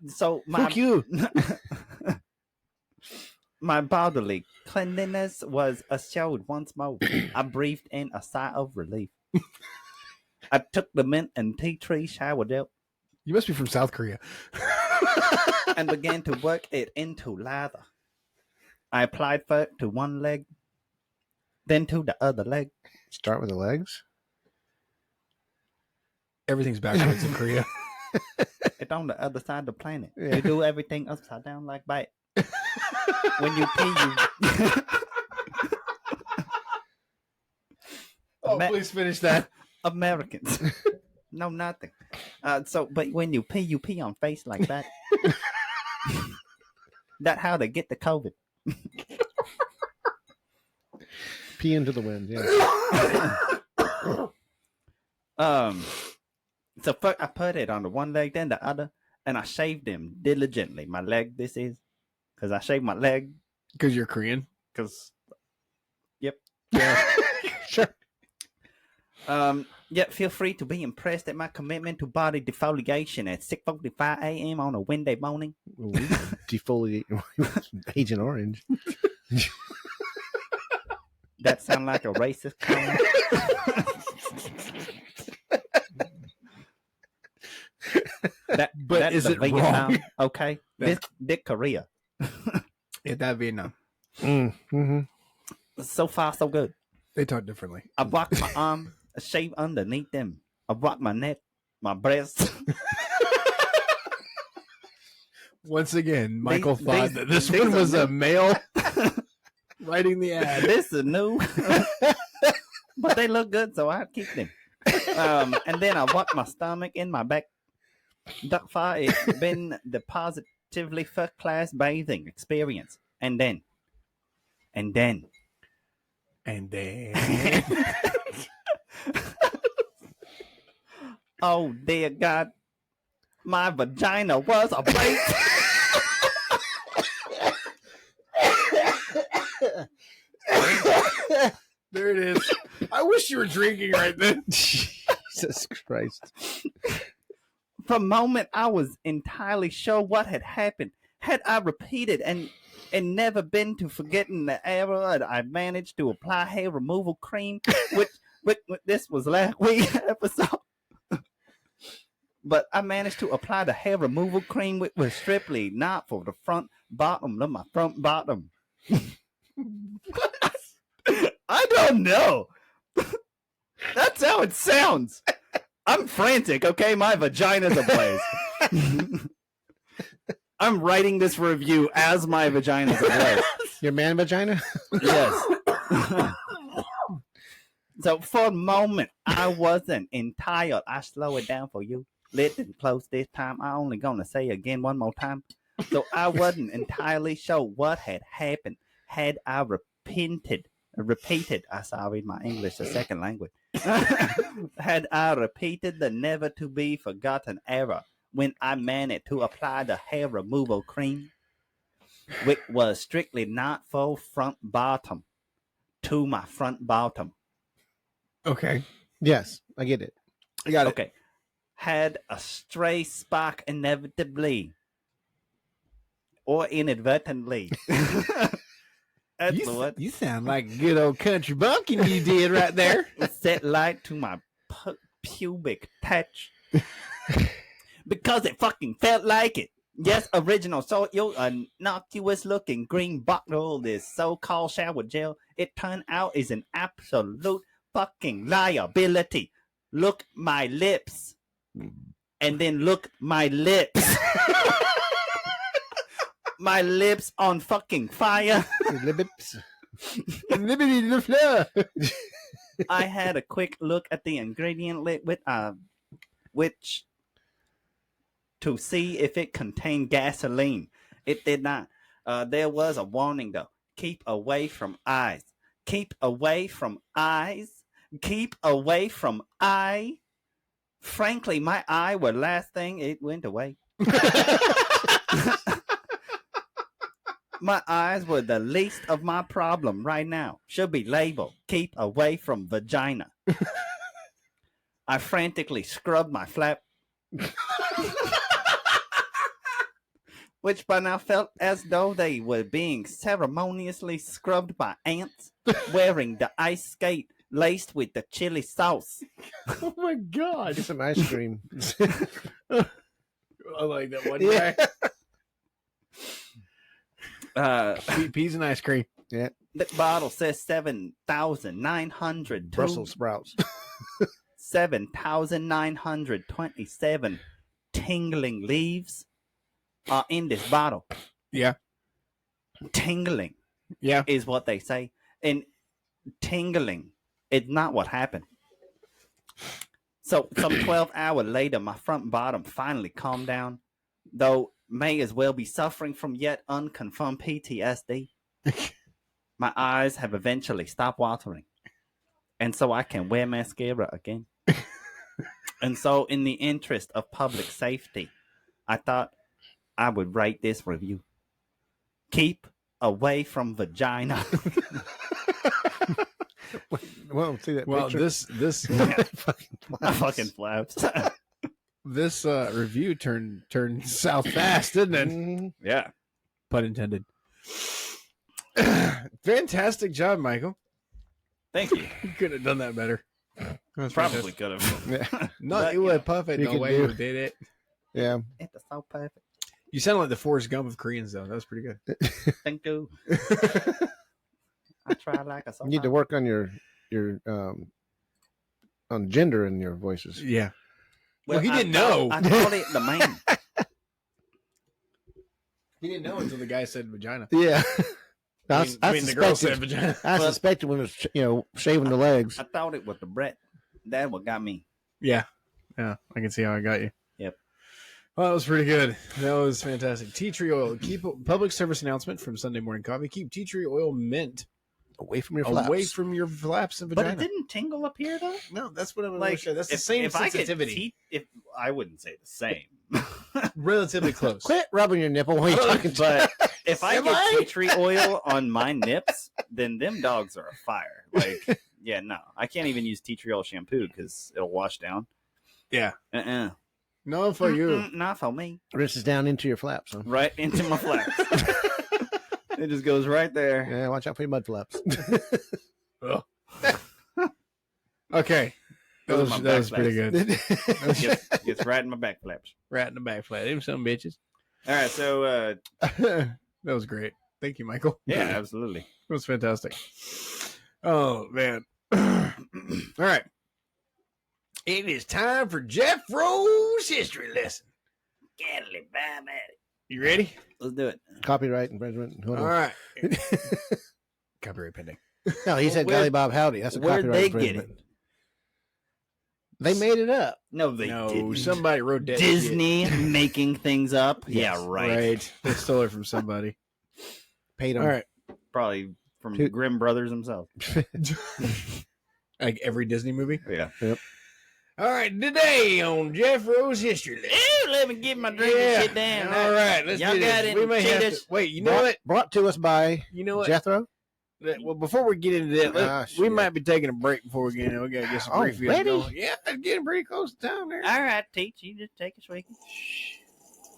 S3: So
S2: Fuck you.
S3: my bodily cleanliness was assured once more. I breathed in a sigh of relief. I took the mint and tea tree shower gel
S1: You must be from South Korea.
S3: and began to work it into lather. I applied first to one leg, then to the other leg.
S2: Start with the legs.
S1: Everything's backwards in Korea.
S3: It's on the other side of the planet.
S2: Yeah.
S3: You do everything upside down like that. When you pee, you...
S1: Oh, please finish that.
S3: Americans. No, nothing. But when you pee on face like that. That's how they get the COVID.
S2: Pee into the wind. Yeah.
S3: So first I put it on the one leg, then the other, and I shaved him diligently. My leg, this is, because I shaved my leg.
S1: Because you're Korean.
S3: Because, yep.
S1: Yeah. Sure.
S3: Yeah, feel free to be impressed at my commitment to body defoliation at 6:45 a.m. on a Wednesday morning.
S2: Defoliate Agent Orange.
S3: That sound like a racist comment?
S1: But is it
S3: Vietnam,
S1: wrong?
S3: okay, this Korea.
S1: Yeah, that Vietnam.
S2: Mm-hmm.
S3: So far, so good.
S1: They talk differently.
S3: I block my arm, a shave underneath them. I block my neck, my breast.
S1: Once again, Michael
S3: These-
S1: thought
S3: these-
S1: that this
S3: these
S1: one
S3: are
S1: was a
S3: new.
S1: male writing the ad.
S3: This is new, but they look good, so I keep them. And then I walk my stomach in my back. That far, it's been the positively first-class bathing experience. And then,
S1: And then
S3: oh dear God, my vagina was a place.
S1: there it is. I wish you were drinking right then.
S2: Jesus Christ.
S3: For a moment, I was entirely sure what had happened. Had I repeated and never been to forgetting the error, I managed to apply hair removal cream, which this was last week's episode. But I managed to apply the hair removal cream, which was strictly not for the front bottom of my front bottom. I don't know. That's how it sounds. I'm frantic, okay? My vagina's ablaze. I'm writing this review as my vagina's ablaze.
S2: Your man vagina?
S3: Yes. So for a moment, I wasn't entirely. I slow it down for you. Listen close this time. I only gonna say again one more time. So I wasn't entirely sure what had happened. Had I repeated, sorry, my English is a second language. Had I repeated the never to be forgotten error when I managed to apply the hair removal cream, which was strictly not for front bottom, to my front bottom.
S1: Okay.
S2: Yes, I get it.
S1: I got it.
S3: Okay. Had a stray spark inevitably or inadvertently. Excellent.
S1: You sound like a good old country bumpkin you did right there.
S3: Set light to my pubic touch because it fucking felt like it. Yes, original. So your innocuous looking green bottle, this so-called shower gel, it turned out is an absolute fucking liability. Look my lips, and then look my lips. My lips on fucking fire.
S2: Lips.
S1: Liberty the floor.
S3: I had a quick look at the ingredient list with which to see if it contained gasoline. It did not. There was a warning though. Keep away from eyes. Keep away from eyes. Keep away from eye. Frankly, my eye were last thing it went away. My eyes were the least of my problem right now. Should be labeled, keep away from vagina. I frantically scrubbed my flap, which by now felt as though they were being ceremoniously scrubbed by ants, wearing the ice skate laced with the chili sauce.
S1: Oh my god.
S2: Get some ice cream.
S1: I like that one
S2: Yeah.
S1: guy. Sweet peas and ice cream.
S2: Yeah.
S3: The bottle says 7,900
S2: Brussels sprouts.
S3: 7,927 tingling leaves are in this bottle.
S1: Yeah.
S3: Tingling
S1: Yeah.
S3: is what they say. And tingling is not what happened. So some 12 hours later, my front bottom finally calmed down, though may as well be suffering from yet unconfirmed PTSD. My eyes have eventually stopped watering, and so I can wear mascara again. And so, in the interest of public safety, I thought I would write this review. Keep away from vagina.
S2: Well, see that
S1: Well,
S2: picture?
S1: this
S3: Fucking flaps.
S1: this review turned south fast, didn't it?
S2: Mhm.
S3: Yeah.
S1: Pun intended. Fantastic job, Michael.
S3: Thank you.
S1: You could have done that better. That's
S3: Probably
S1: fantastic.
S3: could have.
S2: Yeah.
S1: No,
S3: But,
S1: it
S3: you
S1: was
S3: know,
S1: perfect
S2: you
S1: the
S2: could
S1: way
S2: do-
S1: you did it.
S2: Yeah.
S3: It's so perfect.
S1: You sound like the Forrest Gump of Koreans, though. That was pretty good.
S3: Thank you. I try like a
S2: You need to work on your on gender in your voices.
S1: Yeah. Well, he
S3: I
S1: didn't
S3: thought-
S1: know.
S3: I thought it the man.
S1: He didn't know until the guy said vagina.
S2: Yeah. I
S1: The girl said
S2: suspected,
S1: vagina.
S2: I suspected when it was, shaving the legs.
S3: I thought it was the Brett. That what got me.
S1: Yeah. Yeah. I can see how I got you.
S3: Yep.
S1: Well, that was pretty good. That was fantastic. Tea tree oil. Keep public service announcement from Sunday Morning Coffee. Keep tea tree oil mint
S2: Away from your flaps.
S1: away from your flaps and
S3: But
S1: vagina.
S3: it didn't tingle up here though.
S1: No, that's what I'm
S3: Like
S1: going to show. That's the
S3: if-
S1: same
S3: if I get
S1: sensitivity.
S3: if I wouldn't say the same.
S1: Relatively close.
S2: Quit rubbing your nipple when you're talking to
S3: But if I
S1: Am
S3: get
S1: I?
S3: tea tree oil on my nips, then them dogs are a fire. Like, yeah, no, I can't even use tea tree oil shampoo because it'll wash down.
S1: Yeah.
S3: Uh-uh.
S1: No, for you.
S3: Mm-mm, not for me.
S2: Rinses down into your flaps. Huh?
S3: Right into my flaps. It just goes right there.
S2: Yeah, watch out for your mud flaps.
S1: Okay. That
S3: Those
S1: was,
S3: are my
S1: that was
S3: back
S1: pretty
S3: flaps.
S1: good.
S3: Gets right in my back flaps.
S1: Rat in the back flat. Them some bitches.
S3: All right, so
S1: That was great. Thank you, Michael.
S3: yeah, absolutely.
S1: It was fantastic. Oh, man. All right. It is time for Jeff Rowe's history lesson. You ready?
S3: Let's do it.
S2: Copyright infringement. Hold
S1: All
S2: on.
S1: right. Copyright pending.
S2: No, he said
S3: Where-
S2: Golly Bob Howdy. That's a
S3: where'd
S2: copyright
S3: they get
S2: infringement. They made it up.
S3: No, they
S1: No,
S3: didn't.
S1: somebody wrote that
S3: Disney making things up.
S2: Yes,
S3: Yeah, right.
S1: Right. They stole it from somebody.
S2: Paid them.
S1: All right.
S3: Probably from
S2: Who-
S3: Grimm Brothers himself.
S1: Like every Disney movie.
S3: Yeah.
S1: All right. Today on Jeff Rowe's history lesson.
S3: Ooh, let me get my drink and sit down.
S1: All right. Let's
S3: Y'all
S1: do
S3: got
S1: this.
S3: any
S1: We may have to,
S3: cheetahs?
S1: wait, you know what?
S2: Brought to us by
S1: You know what?
S2: Jethro.
S1: Well, before we get into that,
S2: Ah,
S1: we
S2: shit.
S1: might be taking a break before we get in. We got to get some briefings
S2: Already?
S1: going. Yeah, it's getting pretty close to time there.
S3: All right, Teach, you just take a swig.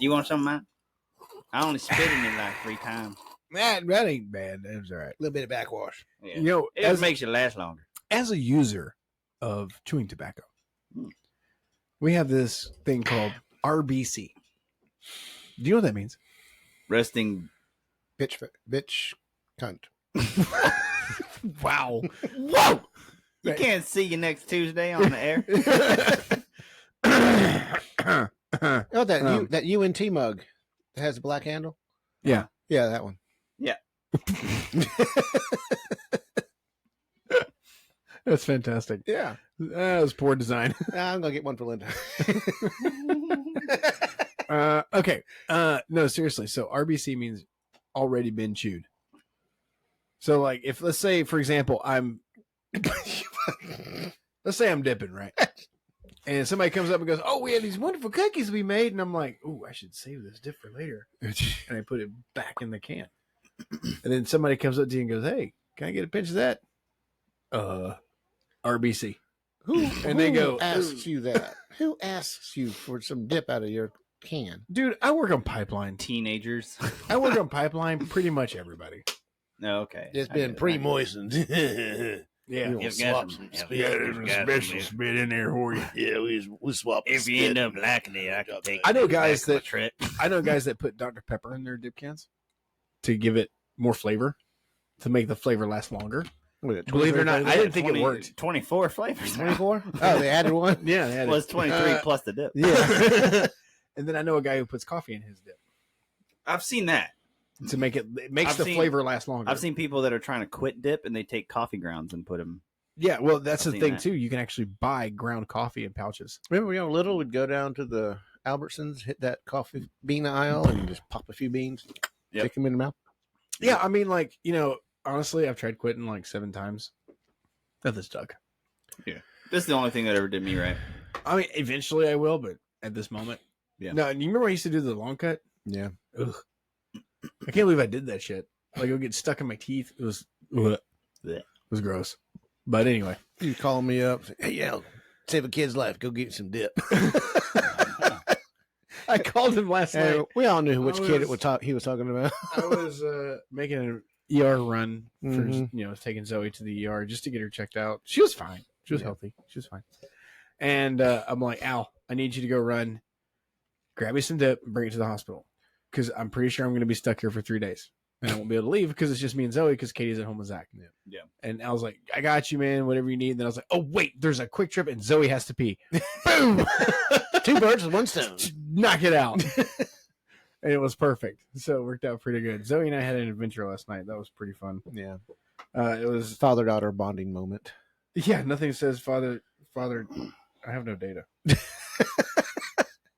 S3: You want some of mine? I only spit in it like 3 times.
S1: That ain't bad. That's all right.
S2: A little bit of backwash.
S3: Yeah.
S1: You know,
S3: It
S1: as,
S3: makes you last longer.
S1: as a user of chewing tobacco, we have this thing called RBC. Do you know what that means?
S3: Resting.
S2: Bitch cunt.
S1: Wow.
S3: Whoa! You can't see you next Tuesday on the air.
S2: Oh,
S1: Um,
S2: that UNT mug that has a black handle?
S1: Yeah.
S2: Yeah, that one.
S1: That's fantastic.
S2: Yeah.
S1: That was poor design.
S2: I'm going to get one for Linda.
S1: Okay. No, seriously. So RBC means already been chewed. So like if let's say, for example, let's say I'm dipping, right? And somebody comes up and goes, "Oh, we have these wonderful cookies we made," and I'm like, "Oh, I should save this dip for later," and I put it back in the can. And then somebody comes up to you and goes, "Hey, can I get a pinch of that?" RBC. And they go,
S2: asks you that? Who asks you for some dip out of your can?
S1: "Dude, I work on pipeline.
S3: Teenagers.
S1: I work on pipeline. Pretty much everybody.
S3: No, okay.
S2: It's
S3: I
S2: been
S3: get it.
S2: pre-moistened.
S1: Yeah,
S2: You
S3: It's
S2: swap
S3: got
S2: some
S3: some-
S2: spit.
S3: yeah,
S1: there's a special spit in there for you."
S2: Yeah, we swap.
S3: If you end up liking it, I can take
S1: I know
S3: it
S1: guys
S3: back on
S1: that-
S3: a trip.
S1: I know guys that put Dr. Pepper in their dip cans to give it more flavor, to make the flavor last longer. Believe it or not, I didn't think it worked.
S3: 24 flavors.
S2: 24? Oh, they added one?
S1: Yeah, they had
S3: Well, it's 23 plus the dip.
S1: Yeah. And then I know a guy who puts coffee in his dip
S3: I've seen that.
S1: to make it makes
S3: I've
S1: the
S3: seen-
S1: flavor last longer.
S3: I've seen people that are trying to quit dip and they take coffee grounds and put them.
S1: Yeah, well, that's
S3: I've
S1: the
S3: seen
S1: thing
S3: that.
S1: too. You can actually buy ground coffee in pouches.
S2: Remember when you were little, we'd go down to the Albertsons, hit that coffee bean aisle, and just pop a few beans,
S3: Yep.
S2: stick them in the mouth.
S1: Yeah, I mean, like, honestly, I've tried quitting like 7 times. Nothing stuck.
S3: This is the only thing that ever did me right.
S1: I mean, eventually I will, but at this moment,
S4: Yeah.
S1: No, you remember when I used to do the long cut?
S2: Yeah.
S1: Ugh. I can't believe I did that shit. Like it would get stuck in my teeth. It was, ugh. It was gross. But anyway,
S2: You call me up. Say, hey, yeah, save a kid's life. Go get some dip.
S1: I called him last
S2: Hey,
S1: night.
S2: we all knew which kid
S1: was-
S2: he was talking about.
S1: I was making an ER run for
S2: Mhm.
S1: taking Zoe to the ER just to get her checked out. She was fine. She was healthy. She was fine. And I'm like, Al, I need you to go run, grab me some dip, and bring it to the hospital because I'm pretty sure I'm going to be stuck here for 3 days and I won't be able to leave because it's just me and Zoe because Katie's at home with Zach.
S4: Yeah.
S1: And I was like, I got you, man. Whatever you need. And then I was like, oh wait, there's a quick trip and Zoe has to pee. Boom.
S2: 2 birds with 1 stone.
S1: Knock it out. And it was perfect. So it worked out pretty good. Zoe and I had an adventure last night. That was pretty fun.
S2: Yeah.
S1: It was,
S2: Father-daughter bonding moment.
S1: yeah, nothing says father, I have no data.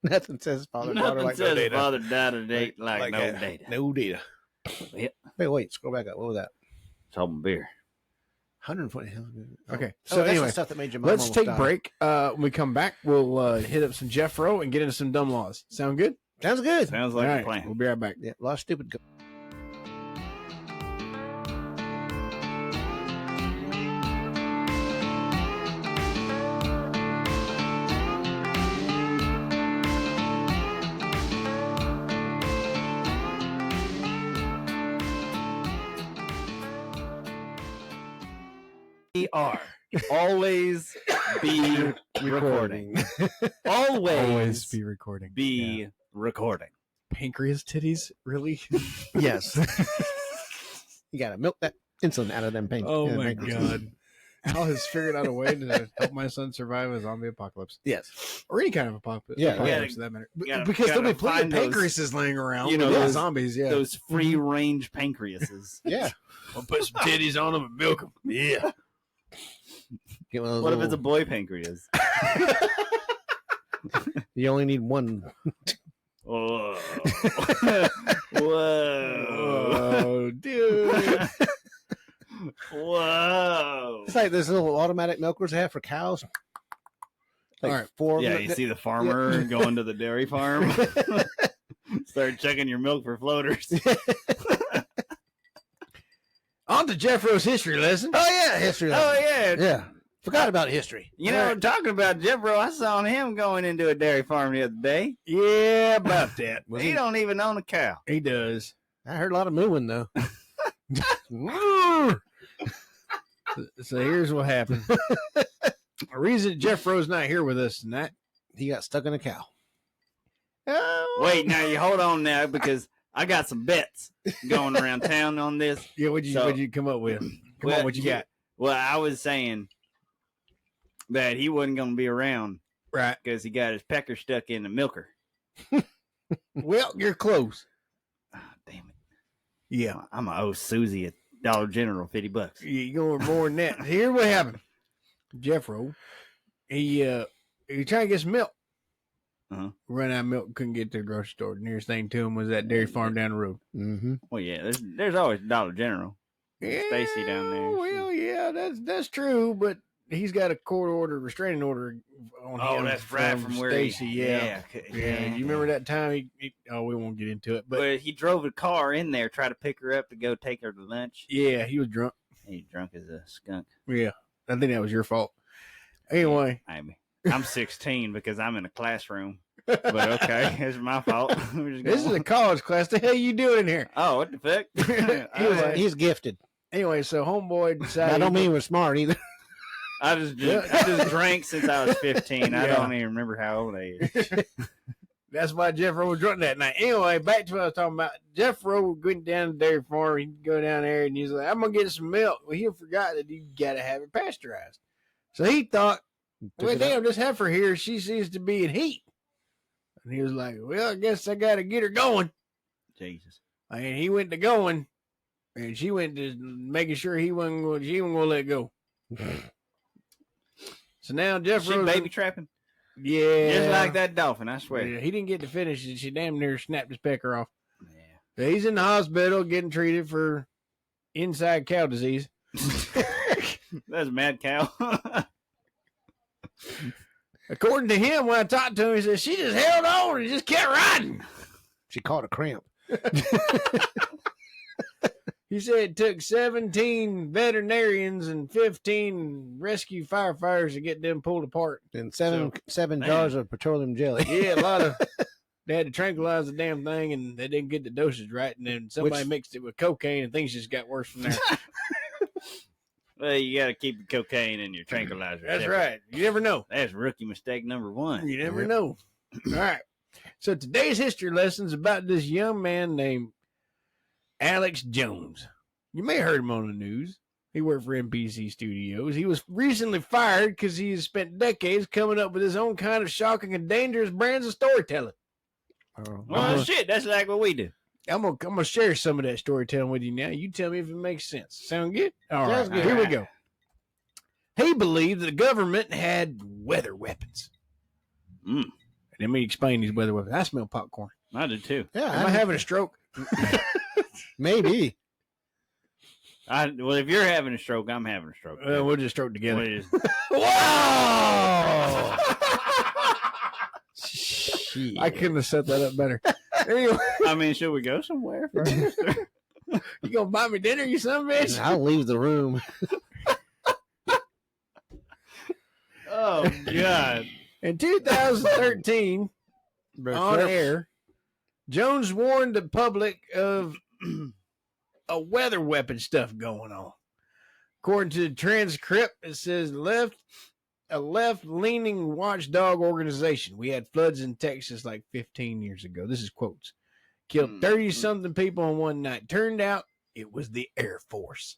S2: Nothing says father-daughter
S3: Nothing
S2: like no
S3: says
S2: data.
S3: father daughter date like no
S2: that.
S3: data.
S2: No data.
S3: Yep.
S2: Wait, scroll back up. What was that?
S3: It's open beer.
S2: 140.
S1: Okay.
S2: So
S1: So
S2: that's
S1: anyway,
S2: the stuff that made your mom
S1: let's
S2: almost
S1: take a
S2: die.
S1: break. When we come back, we'll hit up some Jeff Rowe and get into some dumb laws. Sound good?
S2: Sounds good.
S3: Sounds
S1: All
S3: like
S1: right,
S3: a plan.
S1: we'll be right back.
S2: Yeah, a lot of stupid.
S3: We are always be recording. Always
S1: be recording.
S3: be recording.
S1: Pancreas titties? Really?
S2: Yes. You gotta milk that insulin out of them pain.
S1: Oh
S2: yeah,
S1: my
S2: pancreas.
S1: god. Al has figured out a way to help my son survive a zombie apocalypse.
S2: Yes.
S1: Or any kind of apocalypse.
S2: Yeah.
S1: apocalypse for that matter.
S3: gotta-
S1: Because there'll be
S3: gotta
S1: plenty of
S3: find those-
S1: pancreases laying around.
S3: you know,
S1: yeah,
S3: those-
S1: zombies, yeah.
S3: Those free range pancreases.
S2: Yeah.
S1: I'll put some titties on them and milk them. Yeah.
S2: Get one of those
S3: What if it's a
S2: little-
S3: boy pancreas?
S2: You only need one.
S3: Whoa. Whoa.
S1: Oh, dude.
S3: Whoa.
S2: It's like this little automatic milkers they have for cows. Like
S1: All right.
S2: 4 of
S3: Yeah,
S2: them.
S3: you see the farmer going to the dairy farm. Start checking your milk for floaters.
S1: On to Jeff Rowe's history lesson.
S2: Oh yeah, history.
S3: Oh
S2: lesson.
S3: yeah.
S2: Yeah. Forgot about history.
S3: You know, talking about Jeff Rowe, I saw him going into a dairy farm the other day.
S1: Yeah, about that.
S2: Was
S3: He
S2: he-
S3: don't even own a cow.
S1: He does.
S2: I heard a lot of mooing though.
S1: So here's what happened. The reason Jeff Rowe's not here with us tonight.
S2: He got stuck in a cow.
S3: Wait, now you hold on now because I got some bets going around town on this.
S1: Yeah, what'd
S3: So-
S1: you come up with? Come
S3: Well,
S1: on, what you got?
S3: Well, I was saying that he wasn't going to be around
S1: Right.
S3: because he got his pecker stuck in the milker.
S1: Well, you're close.
S3: Ah, damn it.
S1: Yeah.
S3: I'm going to owe Susie a Dollar General $50.
S1: You're going more than that. Here's what happened. Jeff Rowe, he trying to get some milk.
S3: Uh-huh.
S1: Run out of milk, couldn't get to the grocery store. The nearest thing to him was that dairy farm down the road.
S2: Mm-hmm.
S3: Well, yeah, there's always Dollar General.
S1: Yeah,
S3: Stacy down there.
S1: Well, yeah, that's true, but he's got a court order, restraining order on him.
S3: from where
S1: Stacy. Yeah.
S3: yeah.
S1: You remember that time? He we won't get into it, but
S3: But he drove a car in there, tried to pick her up to go take her to lunch.
S1: yeah, he was drunk.
S3: He's drunk as a skunk.
S1: Yeah, I think that was your fault. Anyway,
S3: Maybe. I'm 16 because I'm in a classroom. But okay, it's my fault. We're just
S1: this is
S3: going-
S1: a college class. The hell you doing here?
S3: Oh, what the fuck?
S1: Anyway.
S2: He's gifted.
S1: Anyway, so homeboy decided.
S2: I don't mean we're smart either.
S3: I just drank since I was 15. I
S1: Yeah.
S3: don't even remember how old I is.
S1: That's why Jeff Rowe was drunk that night. Anyway, back to what I was talking about. Jeff Rowe went down to the dairy farm. He'd go down there and he's like, I'm going to get some milk. Well, he forgot that you got to have it pasteurized. So he thought, well, damn, this heifer here, she seems to be in heat. And he was like, well, I guess I got to get her going.
S3: Jesus.
S1: And he went to going, and she went to making sure she wasn't going to let go. So now Jeff
S3: She
S1: Rowe,
S3: baby trapping?
S1: yeah,
S3: Just like that dolphin, I swear.
S1: Yeah, he didn't get to finish it. She damn near snapped his pecker off.
S3: Yeah.
S1: So he's in the hospital getting treated for inside cow disease.
S3: That's mad cow.
S1: According to him, when I talked to him, he said she just held on and just kept riding.
S2: She caught a cramp.
S1: He said it took 17 veterinarians and 15 rescue firefighters to get them pulled apart.
S2: And seven jars of petroleum jelly.
S1: Yeah, a lot of. They had to tranquilize the damn thing, and they didn't get the dosage right. And then somebody mixed it with cocaine, and things just got worse from there.
S4: Well, you got to keep the cocaine in your tranquilizer.
S1: That's right. You never know.
S4: That's rookie mistake number one.
S1: You never know. All right. So today's history lesson is about this young man named Alex Jones. You may have heard him on the news. He worked for NBC Studios. He was recently fired because he has spent decades coming up with his own kind of shocking and dangerous brands of storytelling.
S4: Well, shit, that's like what we do.
S1: I'm gonna share some of that storytelling with you now. You tell me if it makes sense. Sound good? All right.
S2: Sounds good.
S1: Here we go. He believed that the government had weather weapons. Let me explain these weather weapons. I smell popcorn.
S4: I do too.
S2: Yeah.
S1: Am I having a stroke?
S2: Maybe.
S4: Well, if you're having a stroke, I'm having a stroke.
S1: We'll just stroke together.
S4: We'll just-
S1: Whoa! I couldn't have set that up better. Anyway,
S4: I mean, should we go somewhere first?
S1: you gonna buy me dinner, you son of a bitch?
S2: I'll leave the room.
S4: Oh, God.
S1: In 2013, on air, Jones warned the public of a weather weapon stuff going on. According to the transcript, it says a left-leaning watchdog organization. We had floods in Texas like 15 years ago. This is quotes. Killed 30-something people in one night. Turned out it was the Air Force.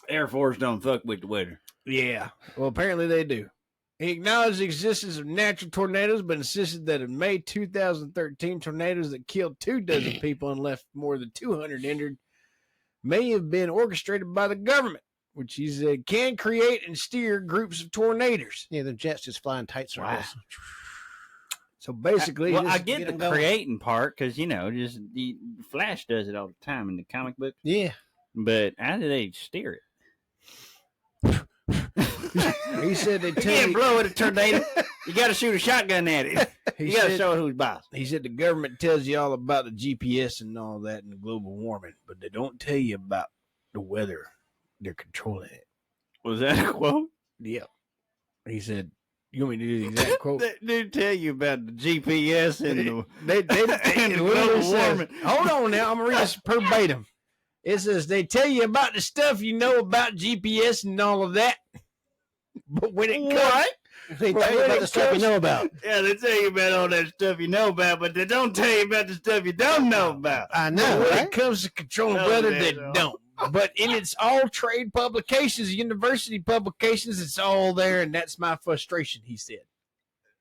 S4: Air Force don't fuck with the weather.
S1: Yeah. Well, apparently they do. He acknowledged the existence of natural tornadoes, but insisted that in May 2013, tornadoes that killed 24 people and left more than 200 injured may have been orchestrated by the government, which he said can create and steer groups of tornadoes.
S2: Yeah, the jets just flying tight circles.
S4: Wow.
S1: So basically,
S4: Well,
S1: just
S4: I get the
S1: them going.
S4: creating part because, Flash does it all the time in the comic book.
S2: Yeah.
S4: But how do they steer it?
S1: He said they
S4: You
S1: tell
S4: can't
S1: you,
S4: blow at a tornado. You got to shoot a shotgun at it.
S1: he
S4: You got to
S1: said,
S4: show it who's boss.
S1: he said the government tells you all about the GPS and all that and global warming, but they don't tell you about the weather. They're controlling it.
S4: Was that a quote?
S1: Yeah. He said, you want me to do the exact quote?
S4: They do tell you about the GPS and the
S1: They
S4: and the
S1: literally
S4: global
S1: says,
S4: warming.
S1: hold on now, I'm gonna read this verbatim. It says they tell you about the stuff you know about GPS and all of that, but when it comes,
S4: What?
S2: They
S1: Well,
S2: tell you
S1: when
S2: about
S1: it
S2: the stuff you
S1: comes-
S2: know about.
S4: Yeah, they tell you about all that stuff you know about, but they don't tell you about the stuff you don't know about.
S2: I
S1: but
S2: know,
S1: when
S2: right?
S1: it comes to controlling
S4: No,
S1: weather,
S4: they
S1: they
S4: don't.
S1: don't. But in its all trade publications, university publications, it's all there, and that's my frustration. He said.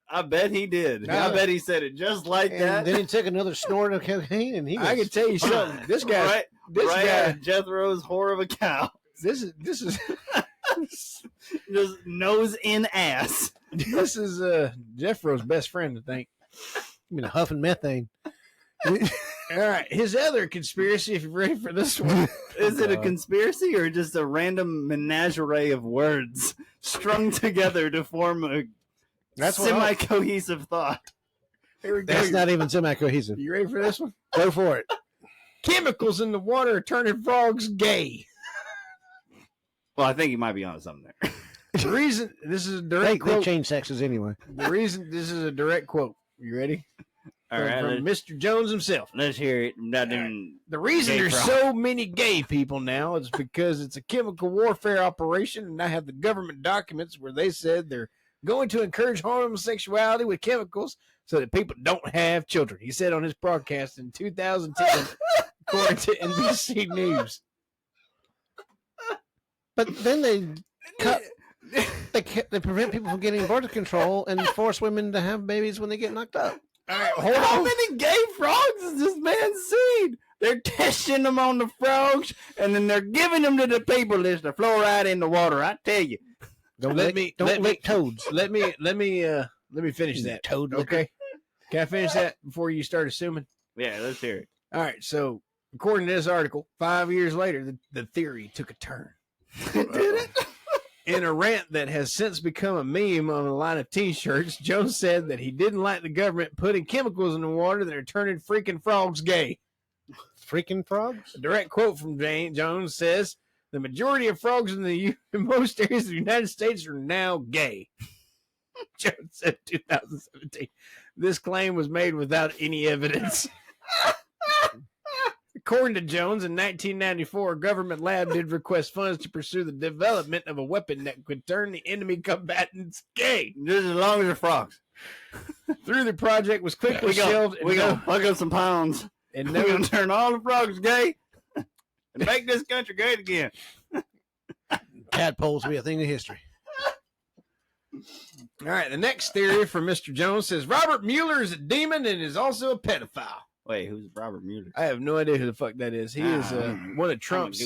S4: I bet he did.
S1: Yeah.
S4: I bet he said it just like
S2: And
S4: that.
S2: then he took another snort of cocaine, and he was,
S1: I can tell you something. This guy,
S4: right,
S1: this
S4: right
S1: guy,
S4: out of Jethro's whore of a cow.
S1: this is
S4: Just nose in ass.
S1: this is Jeffro's best friend, I think.
S2: you know, huffing methane.
S1: All right, his other conspiracy. If you're ready for this one,
S4: Is it a
S2: God.
S4: conspiracy or just a random menagerie of words strung together to form a
S2: That's what I-
S4: semi-cohesive thought?
S1: here we go.
S2: That's not even semi-cohesive.
S1: You ready for this one?
S2: Go for it.
S1: Chemicals in the water are turning frogs gay.
S4: Well, I think he might be onto something there.
S1: The reason this is a
S2: They
S1: direct quote.
S2: change sexes anyway.
S1: The reason this is a direct quote. You ready?
S4: All right,
S1: from Mr. Jones himself.
S4: let's hear it. I'm not doing.
S1: The reason
S4: Gay
S1: there's
S4: frog.
S1: so many gay people now is because it's a chemical warfare operation, and I have the government documents where they said they're going to encourage homosexuality with chemicals so that people don't have children. He said on his broadcast in 2010, according to NBC News.
S2: But then they cut. They prevent people from getting birth control and force women to have babies when they get knocked up.
S1: All right, hold
S4: How
S1: on.
S4: many gay frogs is this man seen? They're testing them on the frogs, and then they're giving them to the people as the fluoride in the water. I tell you.
S2: Don't
S1: Let
S2: lick,
S1: me-
S2: don't
S1: let me-
S2: lick toads.
S1: Let me finish that.
S2: Toad.
S1: Okay. Can I finish that before you start assuming?
S4: Yeah, let's hear it.
S1: All right. So, according to this article, 5 years later, the theory took a turn.
S4: Did it?
S1: In a rant that has since become a meme on a line of T-shirts, Jones said that he didn't like the government putting chemicals in the water that are turning freaking frogs gay.
S2: Freaking frogs?
S1: A direct quote from Jones says, "The majority of frogs in most areas of the United States are now gay." Jones said 2017. This claim was made without any evidence. According to Jones, in 1994, a government lab did request funds to pursue the development of a weapon that could turn the enemy combatants gay.
S3: Just as long as they're frogs.
S1: Through the project was quickly shelved.
S3: We gonna fuck up some pounds.
S1: And
S3: We're gonna turn all the frogs gay and make this country great again.
S2: Tadpoles will be a thing of history.
S1: All right, the next theory from Mr. Jones says Robert Mueller is a demon and is also a pedophile.
S3: Wait, who's Robert Mueller?
S1: I have no idea who the fuck that is. He is one of
S3: Trump's.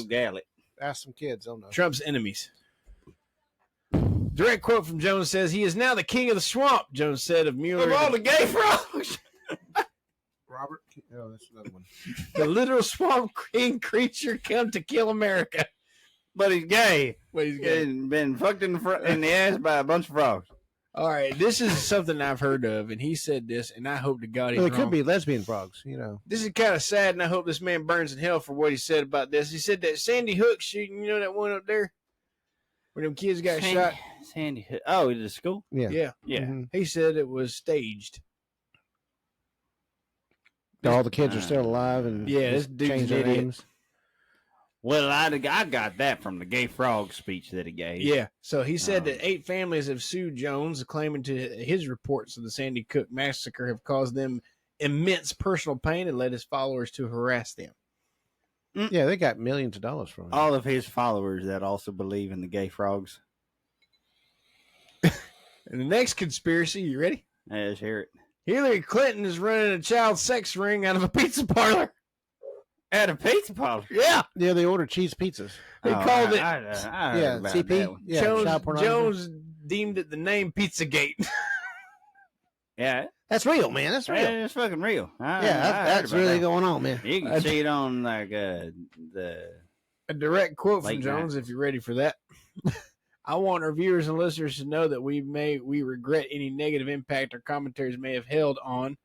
S2: Ask some kids. I don't know.
S1: Trump's enemies. Direct quote from Jones says, "He is now the king of the swamp," Jones said of Mueller.
S3: Of all the gay frogs.
S2: Robert? Oh, that's another one.
S1: The literal swamp king creature come to kill America.
S3: But he's gay.
S1: But he's gay.
S3: And been fucked in the ass by a bunch of frogs.
S1: All right, this is something I've heard of, and he said this, and I hope to God he's
S2: Well, it
S1: wrong.
S2: could be lesbian frogs, you know.
S1: This is kind of sad, and I hope this man burns in hell for what he said about this. He said that Sandy Hook shooting, you know that one up there? Where them kids got shot?
S3: Sandy Hook. Oh, he did a school?
S2: Yeah.
S1: Yeah.
S3: Yeah.
S2: Mhm.
S1: He said it was staged.
S2: All the kids are still alive and
S1: Yeah, this
S2: just
S1: dude's
S2: changed
S1: an
S2: their
S1: idiot.
S2: names.
S3: Well, I got that from the gay frog speech that he gave.
S1: Yeah. So he said that 8 families have sued Jones, claiming to his reports of the Sandy Hook massacre have caused them immense personal pain and led his followers to harass them.
S2: Yeah, they got millions of dollars from it.
S3: All of his followers that also believe in the gay frogs.
S1: And the next conspiracy, you ready?
S3: Yeah, let's hear it.
S1: Hillary Clinton is running a child sex ring out of a pizza parlor.
S3: At a pizza parlor.
S1: Yeah.
S2: Yeah, they ordered cheese pizzas.
S1: They called it.
S3: I heard
S2: Yeah,
S3: about
S2: CP.
S3: that one.
S2: Yeah,
S1: Jones,
S2: child pornography.
S1: Jones deemed it the name Pizzagate.
S3: Yeah,
S2: That's real, man. That's real.
S3: it's fucking real.
S2: That's really going on, man.
S3: You can see it on like the.
S1: A direct quote from
S3: Late
S1: Jones,
S3: night.
S1: if you're ready for that. I want our viewers and listeners to know that we regret any negative impact our commentaries may have held on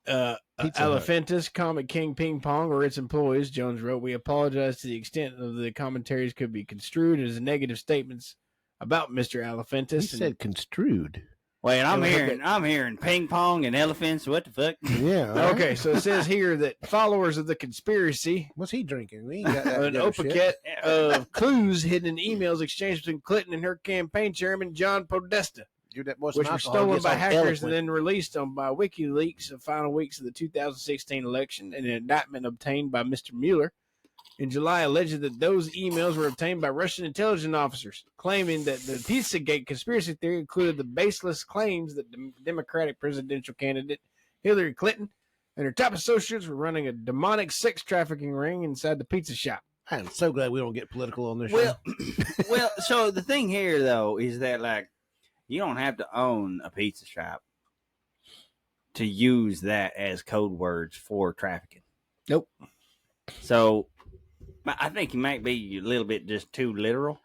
S2: Pizza Hut.
S1: Elephantis, Comic King Ping Pong, or its employees. Jones wrote, "We apologize to the extent of the commentaries could be construed as negative statements about Mr.
S2: He
S1: Elephantis."
S2: said construed.
S3: Wait, I'm
S1: Yeah,
S3: hearing ping pong and elephants. What the fuck?
S2: Yeah. all right.
S1: Okay, so it says here that followers of the conspiracy,
S2: What's he drinking? We ain't got that
S1: an
S2: together shit.
S1: opaquette
S3: Yeah.
S1: of clues hidden in emails exchanged between Clinton and her campaign chairman, John Podesta,
S2: Dude, that boy some
S1: which were
S2: alcohol
S1: stolen
S2: gets
S1: by
S2: all
S1: hackers
S2: eloquent.
S1: and then released by WikiLeaks in the final weeks of the 2016 election. An indictment obtained by Mr. Mueller in July alleged that those emails were obtained by Russian intelligence officers, claiming that the Pizzagate conspiracy theory included the baseless claims that the Democratic presidential candidate Hillary Clinton and her top associates were running a demonic sex trafficking ring inside the pizza shop.
S2: I'm so glad we don't get political on this
S3: Well,
S2: show.
S3: well. So the thing here, though, is that like you don't have to own a pizza shop to use that as code words for trafficking.
S1: Nope.
S3: So I think you might be a little bit just too literal.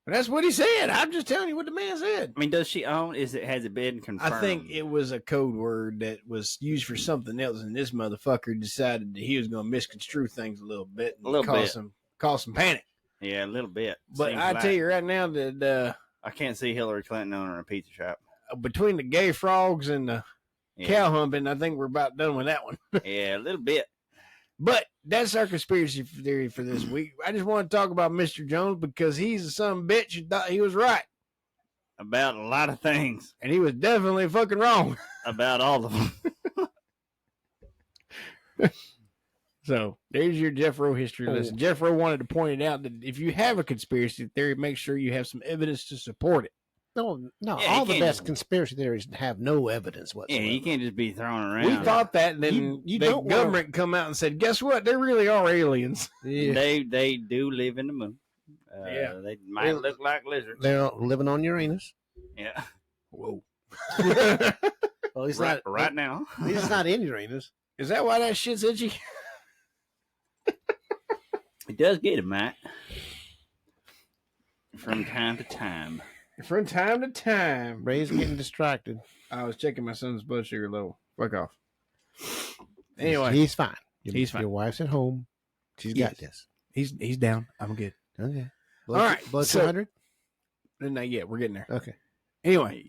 S1: That's what he said. I'm just telling you what the man said.
S3: I mean, does she own? Has it been confirmed?
S1: I think it was a code word that was used for something else, and this motherfucker decided that he was going to misconstrue things a little bit and
S3: A little bit.
S1: cause some panic.
S3: Yeah, a little bit.
S1: But
S3: Seems
S1: I
S3: like.
S1: tell you right now that
S3: I can't see Hillary Clinton owning a pizza shop.
S1: between the gay frogs and the
S3: Yeah,
S1: cow humping, I think we're about done with that one.
S3: yeah, a little bit.
S1: But that's our conspiracy theory for this week. I just want to talk about Mr. Jones because he's a son of a bitch who thought he was right,
S3: About a lot of things.
S1: and he was definitely fucking wrong.
S3: About all of them.
S1: So there's your Jeff Rowe history lesson. Jeff Rowe wanted to point it out that if you have a conspiracy theory, make sure you have some evidence to support it.
S2: No,
S3: Yeah,
S2: all
S3: you
S2: the
S3: can't
S2: best
S3: just-
S2: conspiracy theories have no evidence
S3: Yeah,
S2: whatsoever.
S3: you can't just be thrown around.
S1: We thought that, and then
S2: You
S1: the
S2: don't wanna-
S1: government come out and said, "Guess what? There really are aliens."
S2: Yeah.
S3: they do live in the moon.
S1: Yeah.
S3: They might look like lizards.
S2: They're living on Uranus.
S3: Yeah,
S1: Whoa!
S2: Well, he's
S3: right,
S2: not
S3: right now.
S2: He's not in Uranus.
S1: Is that why that shit's itchy?
S3: It does get him, Matt.
S4: From time to time.
S1: From time to time.
S2: Ray's getting distracted.
S1: I was checking my son's blood sugar level. Fuck off. Anyway,
S2: He's fine.
S1: He's fine.
S2: Your wife's at home. She's got this.
S1: he's down. I'm good.
S2: Okay.
S1: All right,
S2: Blood
S1: so-
S2: 200?
S1: Not yet. We're getting there.
S2: Okay.
S1: Anyway,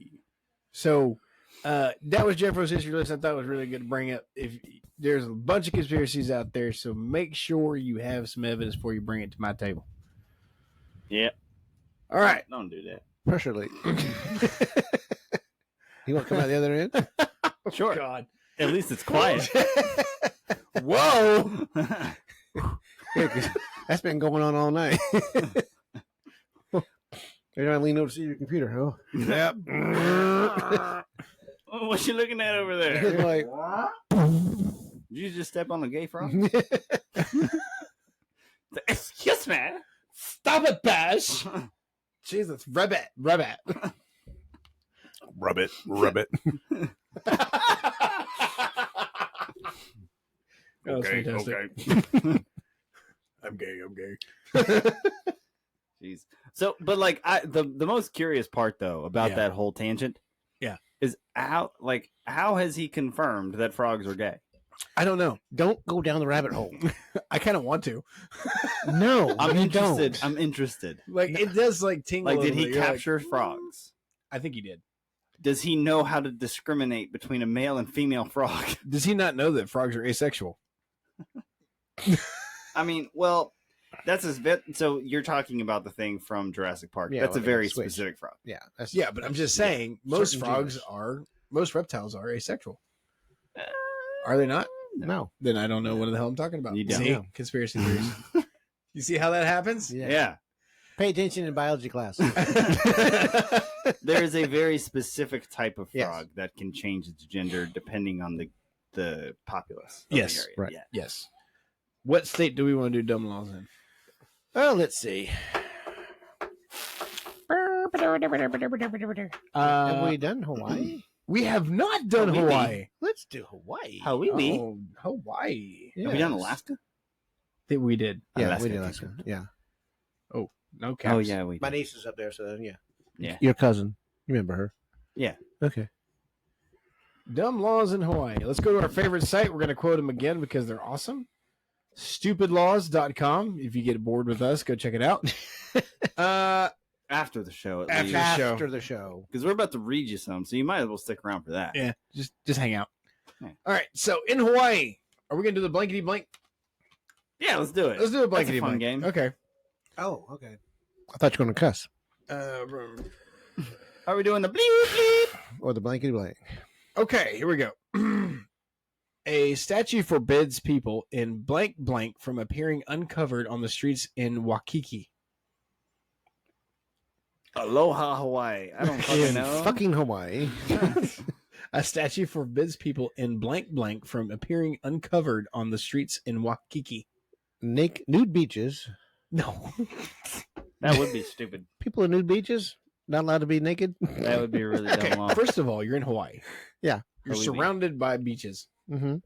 S1: so that was Jeffro's history list. I thought it was really good to bring up. If there's a bunch of conspiracies out there, so make sure you have some evidence before you bring it to my table.
S4: Yep.
S1: All right.
S4: Don't do that.
S2: Pressure leak. You want to come out the other end?
S4: Sure.
S1: God.
S4: At least it's quiet.
S1: Whoa.
S2: Yeah, 'cause that's been going on all night. You're not leaning over to see your computer, huh?
S1: Yep.
S4: What you looking at over there?
S2: You're like,
S4: Did you just step on a gay frog? Excuse me.
S1: Stop it, Bash. Jesus. Rabbit.
S2: rub it.
S1: That was fantastic.
S4: okay.
S1: I'm gay.
S4: Jeez. So, but like, the most curious part though about
S1: Yeah.
S4: that whole tangent, is how has he confirmed that frogs are gay?
S1: I don't know.
S2: Don't go down the rabbit hole.
S1: I kind of want to.
S2: No,
S4: I'm
S2: you
S4: interested.
S2: don't.
S4: I'm interested.
S1: Like, it does, like, tingle.
S4: Like,
S1: a
S4: did
S1: little
S4: he
S1: bit. You're
S4: capture frogs?
S1: I think he did.
S4: Does he know how to discriminate between a male and female frog?
S1: Does he not know that frogs are asexual?
S4: I mean, well, that's his bit. So you're talking about the thing from Jurassic Park.
S2: Yeah,
S4: That's a
S2: when
S4: very
S2: they switch.
S4: specific frog.
S2: Yeah, that's
S1: Yeah, but I'm just saying, most
S2: Certain
S1: frogs
S2: genus.
S1: most reptiles are asexual. Are they not?
S2: no.
S1: Then I don't know what the hell I'm talking about.
S4: You don't.
S1: See?
S2: Yeah.
S1: Conspiracy theories. You see how that happens?
S4: Yeah.
S2: Pay attention in biology class.
S4: There is a very specific type of
S2: Yes.
S4: frog that can change its gender depending on the populace. Of
S1: Yes,
S4: the area.
S2: right.
S4: Yeah.
S1: Yes. What state do we want to do dumb laws in?
S2: Oh, let's see. Have we done Hawaii?
S1: We have not done
S4: Hawaii.
S1: Hawaii.
S2: Let's do Hawaii.
S4: Hawaii.
S1: Oh, Hawaii.
S4: Have we done
S2: Yes.
S4: Alaska?
S1: That we did.
S2: Yeah,
S4: Alaska,
S2: we did
S4: I
S2: Alaska.
S4: think.
S2: Yeah.
S1: No caps.
S4: Oh yeah, we
S2: My
S4: did.
S2: niece is up there, so then, yeah.
S4: Yeah.
S2: Your cousin. You remember her?
S4: Yeah.
S2: Okay.
S1: Dumb laws in Hawaii. Let's go to our favorite site. We're going to quote them again because they're awesome. Stupidlaws.com. If you get bored with us, go check it out.
S4: After the show, at
S1: After
S4: least.
S1: the show.
S2: After the show.
S4: Because we're about to read you some, so you might as well stick around for that.
S1: Yeah, just hang out.
S4: Yeah.
S1: All right. So in Hawaii, are we going to do the blankety blank?
S4: Yeah, let's do it.
S1: Let's do a
S4: That's
S1: blankety
S4: a fun
S1: blank
S4: game.
S1: Okay.
S2: Oh, okay. I thought you were going to cuss.
S4: Are we doing the bleep bleep?
S2: Or the blankety blank.
S1: Okay, here we go. A statue forbids people in blank blank from appearing uncovered on the streets in Waikiki.
S4: Aloha Hawaii. I don't fucking
S2: In
S4: know.
S2: fucking Hawaii.
S1: A statue forbids people in blank blank from appearing uncovered on the streets in Waikiki.
S2: Nude beaches.
S1: No.
S4: That would be stupid.
S2: People in nude beaches not allowed to be naked.
S4: That would be a really
S1: Okay,
S4: dumb law.
S1: first of all, you're in Hawaii.
S2: Yeah.
S1: You're
S4: Hawaii.
S1: surrounded by beaches.
S2: Mm-hmm.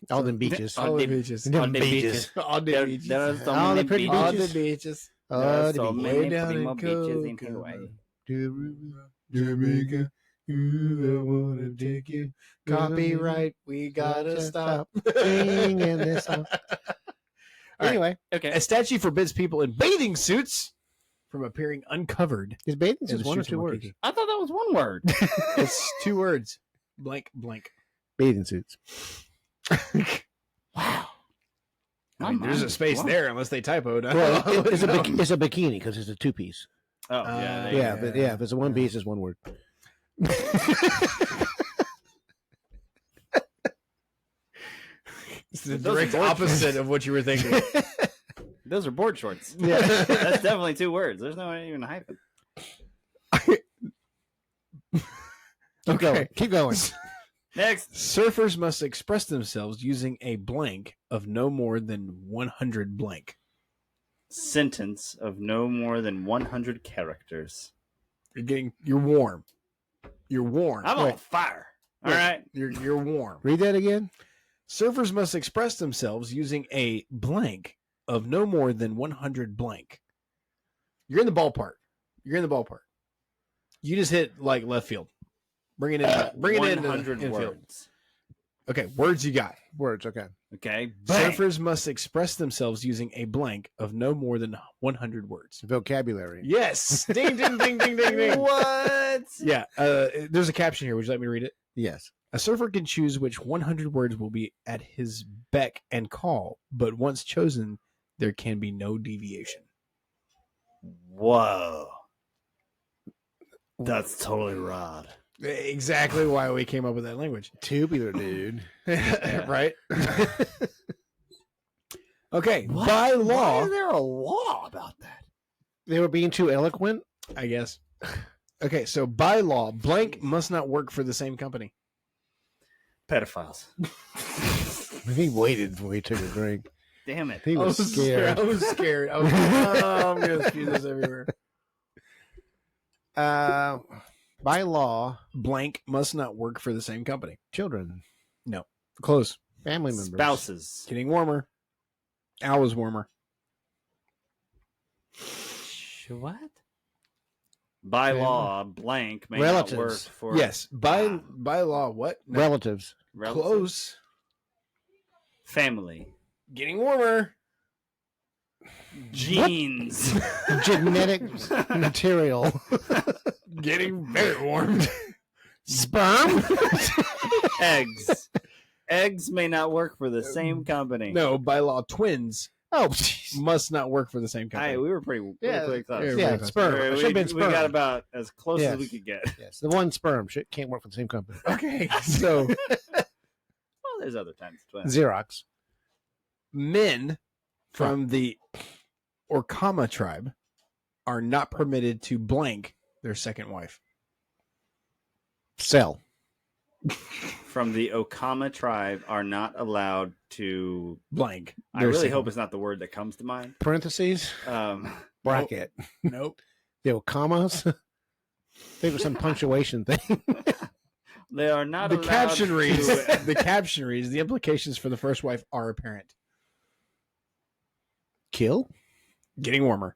S2: All them beaches.
S1: All the
S4: the-
S1: beaches.
S2: Them
S4: on the
S2: beaches.
S1: All the
S4: There,
S1: beaches.
S4: there are so
S2: All
S4: many
S2: the pretty
S4: beaches.
S1: All
S2: beaches.
S1: the beaches.
S4: There are
S2: Oh,
S4: so
S2: the
S1: Way
S4: many
S1: down
S4: primo
S1: in
S4: beaches in
S1: Cocoa.
S4: Hawaii.
S1: Jamaica. Ooh, I wanna take you. Copyright, we gotta stop.
S2: singing this song.
S1: All right.
S2: Anyway,
S4: Okay.
S1: A statue forbids people in bathing suits from appearing uncovered.
S2: is bathing
S1: in
S2: just
S1: the
S2: one or
S1: streets of
S2: two words?
S1: Waikiki.
S4: I thought that was one word.
S1: It's 2 words. Blank, blank.
S2: Bathing suits.
S1: Wow.
S4: My
S1: there's
S4: mind
S1: a
S4: is
S1: space
S4: blown.
S1: there unless they typoed.
S2: Well, it's a bikini because it's a two-piece.
S4: Oh, yeah. there you
S2: Yeah,
S4: go.
S2: but yeah, if it's a one piece, it's one word.
S1: It's the
S4: Those are
S1: direct
S4: board
S1: opposite of what you were thinking.
S4: Those are board shorts.
S2: Yeah.
S4: That's definitely 2 words. There's no even a hyphen.
S2: Keep going. Keep going.
S4: Next.
S1: Surfers must express themselves using a blank of no more than 100 blank.
S4: Sentence of no more than 100 characters.
S1: You're warm. You're warm.
S4: I'm on fire. All right.
S1: You're warm.
S2: Read that again.
S1: Surfers must express themselves using a blank of no more than 100 blank. You're in the ballpark. You're in the ballpark. You just hit like left field. Bring it in. Bring it in.
S4: 100
S1: infield.
S4: words.
S1: Okay, words you got.
S2: Words, okay.
S4: Okay. Bang.
S1: Surfers must express themselves using a blank of no more than 100 words.
S2: Vocabulary.
S1: Yes. Ding, ding, ding, ding, ding, ding.
S4: What?
S1: Yeah. There's a caption here. Would you let me read it?
S2: Yes.
S1: A surfer can choose which 100 words will be at his beck and call, but once chosen, there can be no deviation.
S4: Whoa. That's totally rad.
S1: Exactly why we came up with that language.
S2: Tubular, dude.
S1: Right? Okay.
S4: What?
S1: By
S4: Why
S1: law,
S4: is there a law about that?
S2: They were being too eloquent.
S1: I guess. Okay, so by law, blank must not work for the same company.
S4: Pedophiles.
S2: He waited before he took a drink.
S4: Damn it.
S2: He was scared.
S1: I was scared. I was like, oh, I'm going to spew this everywhere.
S2: By law,
S1: Blank must not work for the same company.
S2: children,
S1: Close.
S2: family members,
S4: Spouses.
S1: Getting warmer. Al was warmer.
S3: What?
S4: By
S2: Family.
S4: law, blank may
S2: Relatives.
S4: not work for
S1: Yes. By law, what? No.
S2: relatives,
S4: relatives.
S1: Close.
S4: Family.
S1: Getting warmer.
S4: Genes.
S2: genetic material,
S1: Getting very warm.
S2: sperm.
S4: Eggs. Eggs may not work for the same company.
S1: No, by law, twins
S2: Oh, jeez.
S1: must not work for the same company.
S4: Hey, we were pretty close.
S1: Yeah,
S2: Yeah,
S1: close.
S2: sperm. It should have been
S4: We
S2: sperm.
S4: got about as close
S2: Yes.
S4: as we could get.
S2: Yes, the one sperm can't work for the same company.
S1: Okay, so
S4: Well, there's other times. Twins.
S2: Xerox.
S1: men from the Orkama tribe are not permitted to blank their second wife.
S2: Cell.
S4: From the Okama tribe are not allowed to.
S1: Blank.
S4: I
S1: their
S4: really
S1: second
S4: hope
S1: wife.
S4: it's not the word that comes to mind.
S2: Parentheses. Bracket.
S1: Nope.
S2: The commas. Think of some punctuation thing.
S4: They are not
S1: The
S4: allowed
S1: caption reads.
S4: to.
S1: The caption reads. The implications for the first wife are apparent.
S2: Kill.
S1: Getting warmer.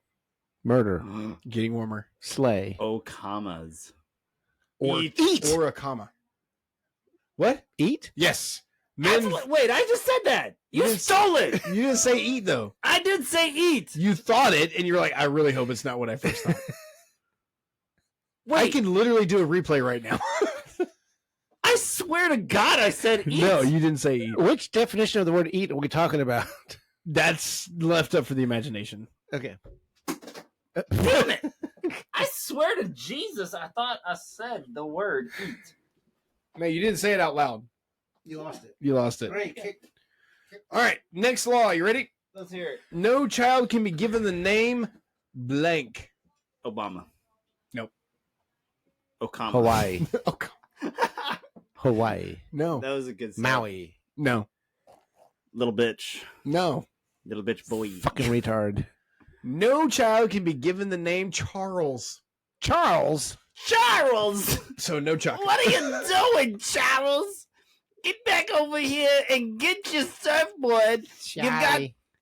S2: Murder.
S1: Getting warmer.
S2: Slay.
S4: Okamas.
S1: Or
S4: Eat.
S1: Or a comma. What?
S2: Eat.
S1: Yes.
S4: That's
S1: Men.
S4: what- wait, I just said that. You
S1: didn't-
S4: stole it.
S1: You didn't say eat though.
S4: I did say eat.
S1: You thought it, and you're like, I really hope it's not what I first thought.
S4: Wait,
S1: I can literally do a replay right now.
S4: I swear to God, I said eat.
S1: No, you didn't say eat.
S2: Which definition of the word eat are we talking about?
S1: That's left up for the imagination.
S2: Okay.
S4: Damn it. I swear to Jesus, I thought I said the word eat.
S1: No, you didn't say it out loud.
S2: You lost it.
S1: You lost it.
S2: Great. Kick.
S1: All right, next law. You ready?
S4: Let's hear it.
S1: No child can be given the name blank.
S4: Obama.
S1: Nope.
S4: Okama.
S2: Hawaii.
S1: Oh, God.
S2: Hawaii.
S1: No.
S4: That was a good start.
S2: Maui.
S1: No.
S4: Little bitch.
S1: No.
S4: Little bitch boy.
S2: Fucking retard.
S1: No child can be given the name Charles.
S2: Charles.
S4: Charles!
S1: So no chocolate.
S4: What are you doing, Charles? Get back over here and get your surfboard.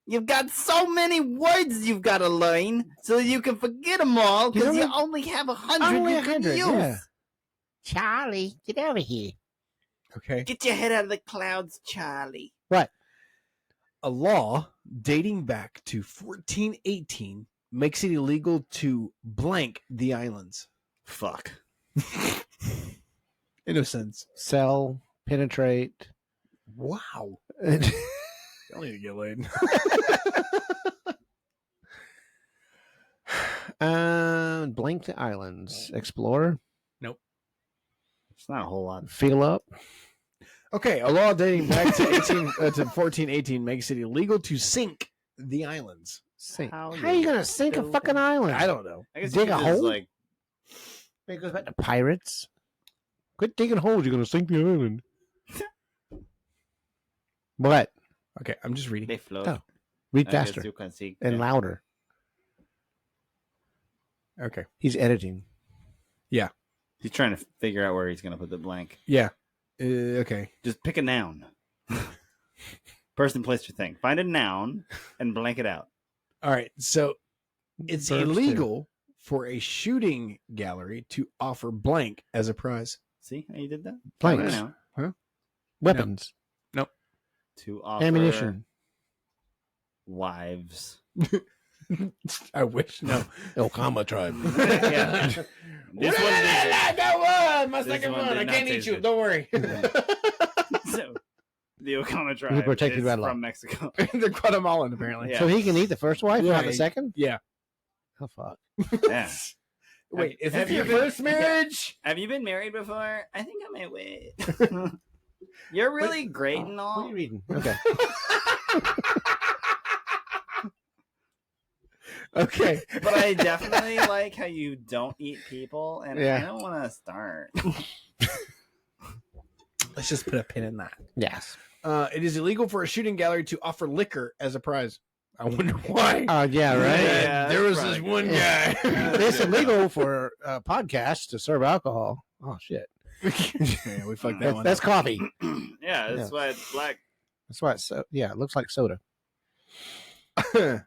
S4: You've got so many words you've got to learn so you can forget them all because you only have 100
S2: Only
S4: you can
S2: 100,
S4: use.
S2: yeah. Charlie, get over here.
S1: Okay.
S4: Get your head out of the clouds, Charlie.
S1: A law dating back to 1418 makes it illegal to blank the islands.
S4: Fuck.
S1: In a sense.
S2: Sell, penetrate.
S1: Wow.
S2: And
S1: Y'all need to get laid.
S2: blank the islands. Explore.
S4: It's not a whole lot.
S2: Feel up.
S1: Okay, a law dating back to 1418 makes it illegal to sink the islands.
S2: Sink.
S4: How
S2: How are you going to sink a
S4: do
S2: fucking island?
S1: I don't know.
S4: I guess
S2: Dig
S4: you
S2: a
S4: could just,
S2: hole?
S4: like,
S2: It goes back to pirates. Quit digging holes. You're going to sink the island. What?
S1: Okay, I'm just reading.
S4: they float.
S2: Oh, Read
S4: I guess
S2: faster
S4: you can see.
S2: and
S4: Yeah.
S2: louder.
S1: Okay.
S2: He's editing.
S4: He's trying to figure out where he's going to put the blank.
S1: Yeah. Okay.
S4: Just pick a noun. Person, place, or thing. Find a noun and blank it out.
S1: All right. So it's
S2: Verbs, too.
S1: illegal for a shooting gallery to offer blank as a prize.
S3: See how you did that?
S2: Blanks.
S3: I know.
S2: Weapons.
S3: To offer
S2: Ammunition.
S3: wives.
S1: I wish. No.
S2: Okama tribe.
S3: Yeah. This one did-
S1: That was my
S3: This
S1: second
S3: one
S1: one.
S3: did
S1: I
S3: not
S1: can't eat
S3: taste
S1: you.
S3: good.
S1: Don't worry.
S3: So, the Okama tribe
S2: You're protected
S3: is
S2: by law.
S3: from Mexico.
S1: They're Guatemalan, apparently.
S3: Yeah.
S2: So he can eat the first wife,
S1: Yeah,
S2: not the second?
S1: Yeah.
S2: Oh, fuck.
S3: Yeah.
S1: Wait, is
S3: Have
S1: this your
S3: you been-
S1: first marriage?
S3: Have you been married before? I think I may wait. You're really great and
S2: What are
S3: all,
S2: you reading? Okay.
S1: Okay.
S3: but I definitely like how you don't eat people, and
S2: Yeah.
S3: I don't want to start.
S1: Let's just put a pin in that.
S2: Yes.
S1: It is illegal for a shooting gallery to offer liquor as a prize. I wonder why.
S2: Yeah, right.
S3: Yeah,
S1: there was
S3: that's
S1: this
S3: probably
S1: one
S3: good.
S1: guy.
S2: It's illegal for podcasts to serve alcohol. Oh, shit.
S1: Yeah, we fucked that one.
S2: That's coffee.
S3: Yeah, that's
S2: Yeah.
S3: why it's black.
S2: That's why it's so, yeah, it looks like soda.
S3: And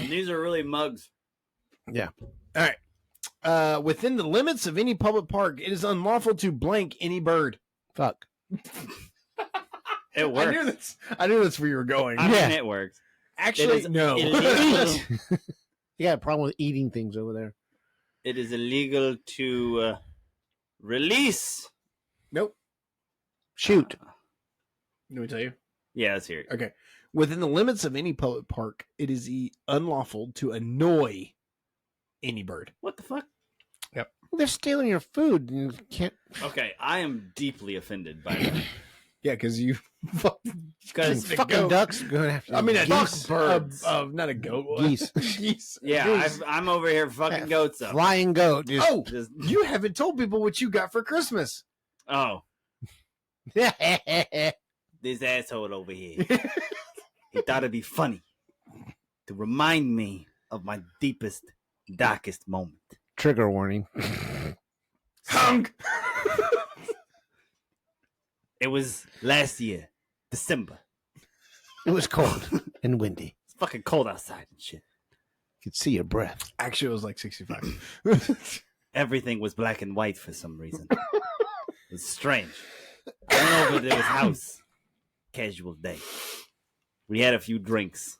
S3: these are really mugs.
S1: Within the limits of any public park, it is unlawful to blank any bird.
S2: Fuck.
S3: It
S1: I
S3: works.
S1: knew that's where you were going.
S3: I mean,
S2: Yeah.
S3: it works.
S1: Actually,
S3: is
S1: no.
S3: illegal.
S2: You got a problem with eating things over there.
S3: It is illegal to release.
S1: Nope.
S2: Shoot.
S1: Let me tell you.
S3: Yeah, let's hear it.
S1: Okay. Within the limits of any public park, it is unlawful to annoy any bird.
S3: What the fuck?
S2: They're stealing your food and you can't.
S3: Okay, I am deeply offended by that.
S1: Yeah, because you
S3: Because
S1: The
S2: Fucking
S1: goat.
S2: ducks going after
S1: I mean, a
S2: geese.
S3: birds.
S1: not a goat.
S2: Geese.
S1: Geese.
S3: yeah,
S2: Geese.
S3: I'm over here fucking goats up.
S2: Flying goat. Just,
S1: Oh,
S3: Just-
S1: you haven't told people what you got for Christmas.
S3: oh, this asshole over here. He thought it'd be funny to remind me of my deepest, darkest moment.
S2: Trigger warning.
S1: Hunk.
S3: It was last year, December.
S2: It was cold and windy.
S3: It's fucking cold outside and shit.
S2: You could see your breath.
S1: Actually, it was like 65.
S3: Everything was black and white for some reason. It's strange. I went over to his house. Casual day. We had a few drinks.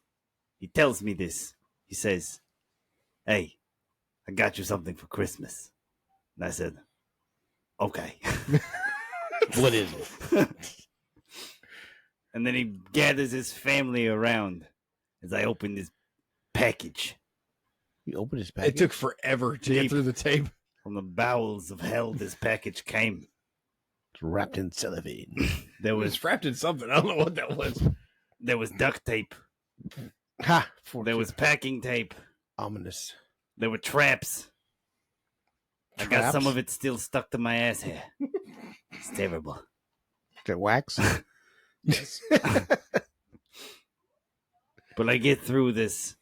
S3: He tells me this. He says, "Hey, I got you something for Christmas." And I said, "Okay."
S2: What is it?
S3: And then he gathers his family around as I open this package
S2: You open his
S1: It
S2: package.
S1: took forever to get
S3: Deep.
S1: through the tape.
S3: from the bowels of hell. This package came.
S2: It's wrapped in cellophane.
S3: There
S1: It was
S3: was
S1: wrapped in something. I don't know what that was.
S3: duct tape.
S2: Ha!
S3: There was packing tape.
S2: ominous.
S3: There were traps. I got some
S2: Traps?
S3: of it still stuck to my ass hair. It's terrible.
S2: Is it wax?
S1: Yes.
S3: But I get through this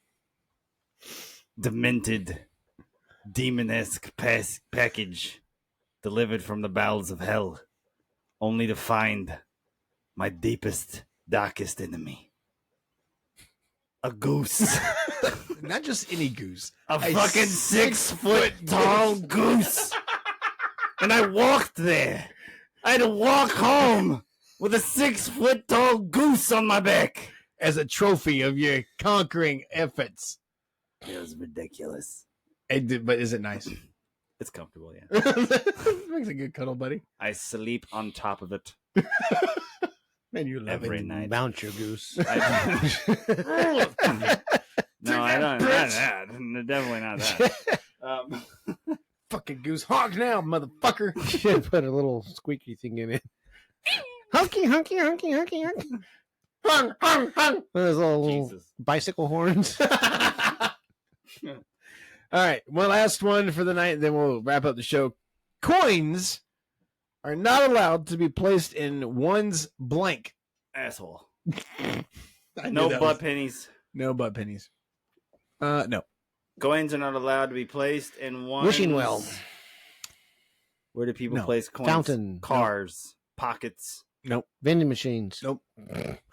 S3: demented, demon-esque package delivered from the bowels of hell, only to find my deepest, darkest enemy. A goose.
S1: Not just any goose.
S3: A fucking 6 foot tall goose. And I walked there. I had to walk home with a 6 foot tall goose on my back.
S1: As a trophy of your conquering efforts.
S3: It was ridiculous.
S1: But is it nice?
S3: It's comfortable, yeah.
S1: Makes a good cuddle, buddy.
S3: I sleep on top of it
S1: Man, you love
S3: every
S1: it.
S3: night.
S2: Mount your goose.
S3: No, I don't. Not that. Definitely not that.
S1: Fucking goose. Honk now, motherfucker.
S2: Should put a little squeaky thing in it. Hunky, hunky, hunky, hunky, hunky.
S1: Hung, hung, hung.
S2: Those little
S3: Jesus.
S2: bicycle horns.
S1: All right, one last one for the night, then we'll wrap up the show. Coins are not allowed to be placed in one's blank.
S3: Asshole.
S1: I knew
S3: No
S1: that
S3: butt
S1: was-
S3: pennies.
S1: No butt pennies. No.
S3: Coins are not allowed to be placed in one.
S2: Wishing well.
S3: Where do people
S1: No.
S3: place coins?
S2: Fountain.
S3: Cars. Pockets.
S2: Vending machines.
S1: Nope.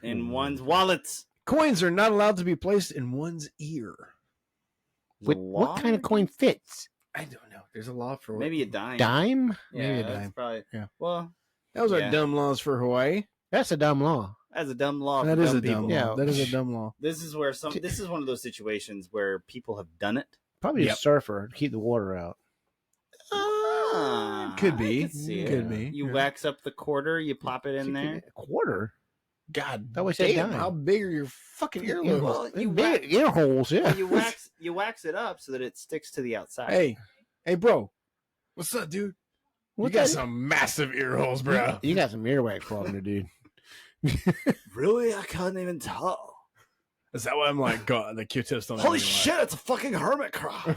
S3: In one's wallets.
S1: Coins are not allowed to be placed in one's ear.
S2: What kind of coin fits?
S1: I don't know. There's a law for
S4: Maybe a dime.
S2: Dime?
S4: Yeah,
S1: maybe a
S4: that's
S1: dime.
S4: Probably.
S1: Yeah.
S4: Well,
S1: Those are
S4: Yeah.
S1: dumb laws for Hawaii.
S2: That's a dumb law.
S4: that's a dumb law.
S1: That
S4: for
S1: is
S4: dumb
S1: a dumb
S4: people.
S1: law.
S2: Yeah.
S1: That is a dumb law.
S4: This is where This is one of those situations where people have done it.
S2: Probably
S1: Yep.
S2: a surfer to keep the water out.
S1: Could be.
S4: I could see it.
S1: Could be.
S4: You
S1: Yeah.
S4: wax up the quarter, you pop it in there.
S2: A quarter?
S1: God,
S2: That was a
S1: damn,
S2: dime.
S1: how big are your fucking earlobes?
S4: Well, you
S2: big ear holes, yeah.
S4: You wax it up so that it sticks to the outside.
S1: Hey, bro. What's up, dude?
S2: What's
S1: you got
S2: that?
S1: some massive ear holes, bro.
S2: You got some earwax problem there, dude.
S4: Really? I can't even tell.
S1: Is that why I'm like, God, the Q-tips don't
S4: Holy
S1: have any
S4: shit! It's a fucking hermit crab.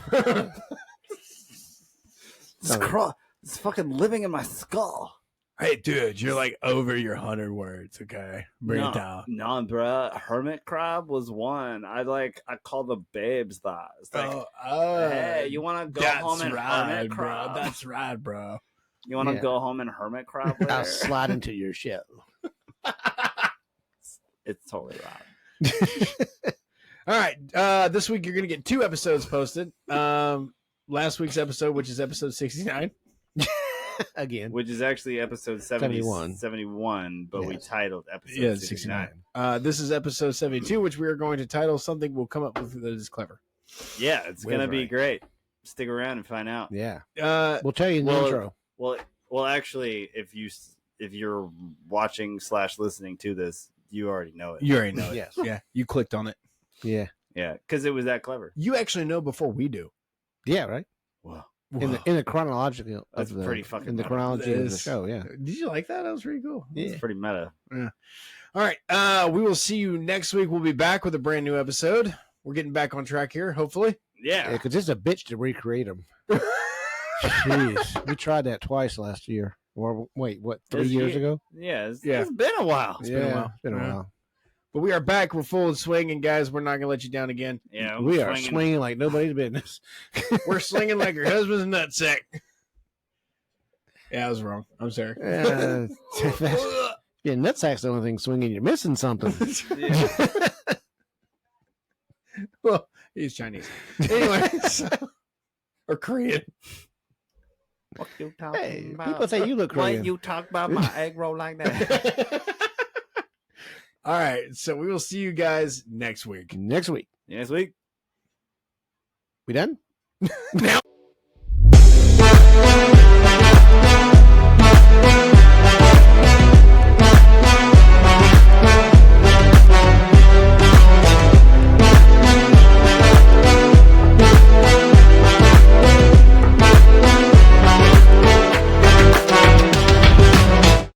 S1: life.
S4: It's fucking living in my skull.
S1: Hey, dude, you're like over your 100 words, okay? Bring it down.
S4: No, bro. Hermit crab was one. I call the babes that. It's like, hey, you want to go home and hermit crab?
S1: Bro. That's right, bro.
S4: You want to
S2: Yeah.
S4: go home and hermit crab later?
S2: I'll slide into your show.
S4: It's totally right.
S1: All right. This week you're going to get 2 episodes posted. Last week's episode, which is episode 69.
S2: Again.
S4: Which is actually episode
S2: 71.
S4: 71, but we
S2: Yes.
S4: titled episode 69.
S1: This is episode 72, which we are going to title something we'll come up with that is clever.
S4: Yeah, it's going to be
S2: Right.
S4: great. Stick around and find out.
S2: Yeah.
S1: We'll
S2: tell you in the
S4: Well,
S2: intro.
S4: Well, actually, if you're watching / listening to this, you already know it.
S1: You already know it.
S2: Yes.
S1: Yeah, you clicked on it.
S2: Yeah.
S4: Yeah, because it was that clever.
S1: You actually know before we do.
S2: Yeah, right?
S4: Wow.
S2: In the chronological
S4: That's
S2: of the,
S4: pretty fucking
S2: in the
S4: meta.
S2: chronology
S1: It
S2: of the
S1: is.
S2: show, yeah.
S1: Did you like that? That was pretty cool.
S2: Yeah.
S4: It's pretty meta.
S1: All right. We will see you next week. We'll be back with a brand new episode. We're getting back on track here, hopefully.
S4: Yeah.
S2: Because it's a bitch to recreate them. Jeez. We tried that twice last year. Or wait, what, 3
S4: This
S2: years
S4: year?
S2: ago?
S4: Yeah. It's
S1: Yeah.
S4: been a while.
S1: It's been a while.
S2: It's been a
S1: Yeah.
S2: while.
S1: But we are back. We're full of swinging, guys. We're not going to let you down again.
S4: Yeah.
S2: We are swinging like nobody's business.
S1: We're slinging like your husband's nutsack. Yeah, I was wrong. I'm sorry.
S2: Yeah, nutsack's the only thing swinging. You're missing something.
S4: Yeah.
S1: Well, he's Chinese. Anyway, or Korean.
S3: What you talking
S2: Hey,
S3: about?
S2: people say you look
S3: Why
S2: Korean.
S3: you talk about my egg roll like that?
S1: All right. So we will see you guys next week.
S2: Next week.
S4: Next week.
S2: We done?
S1: Now.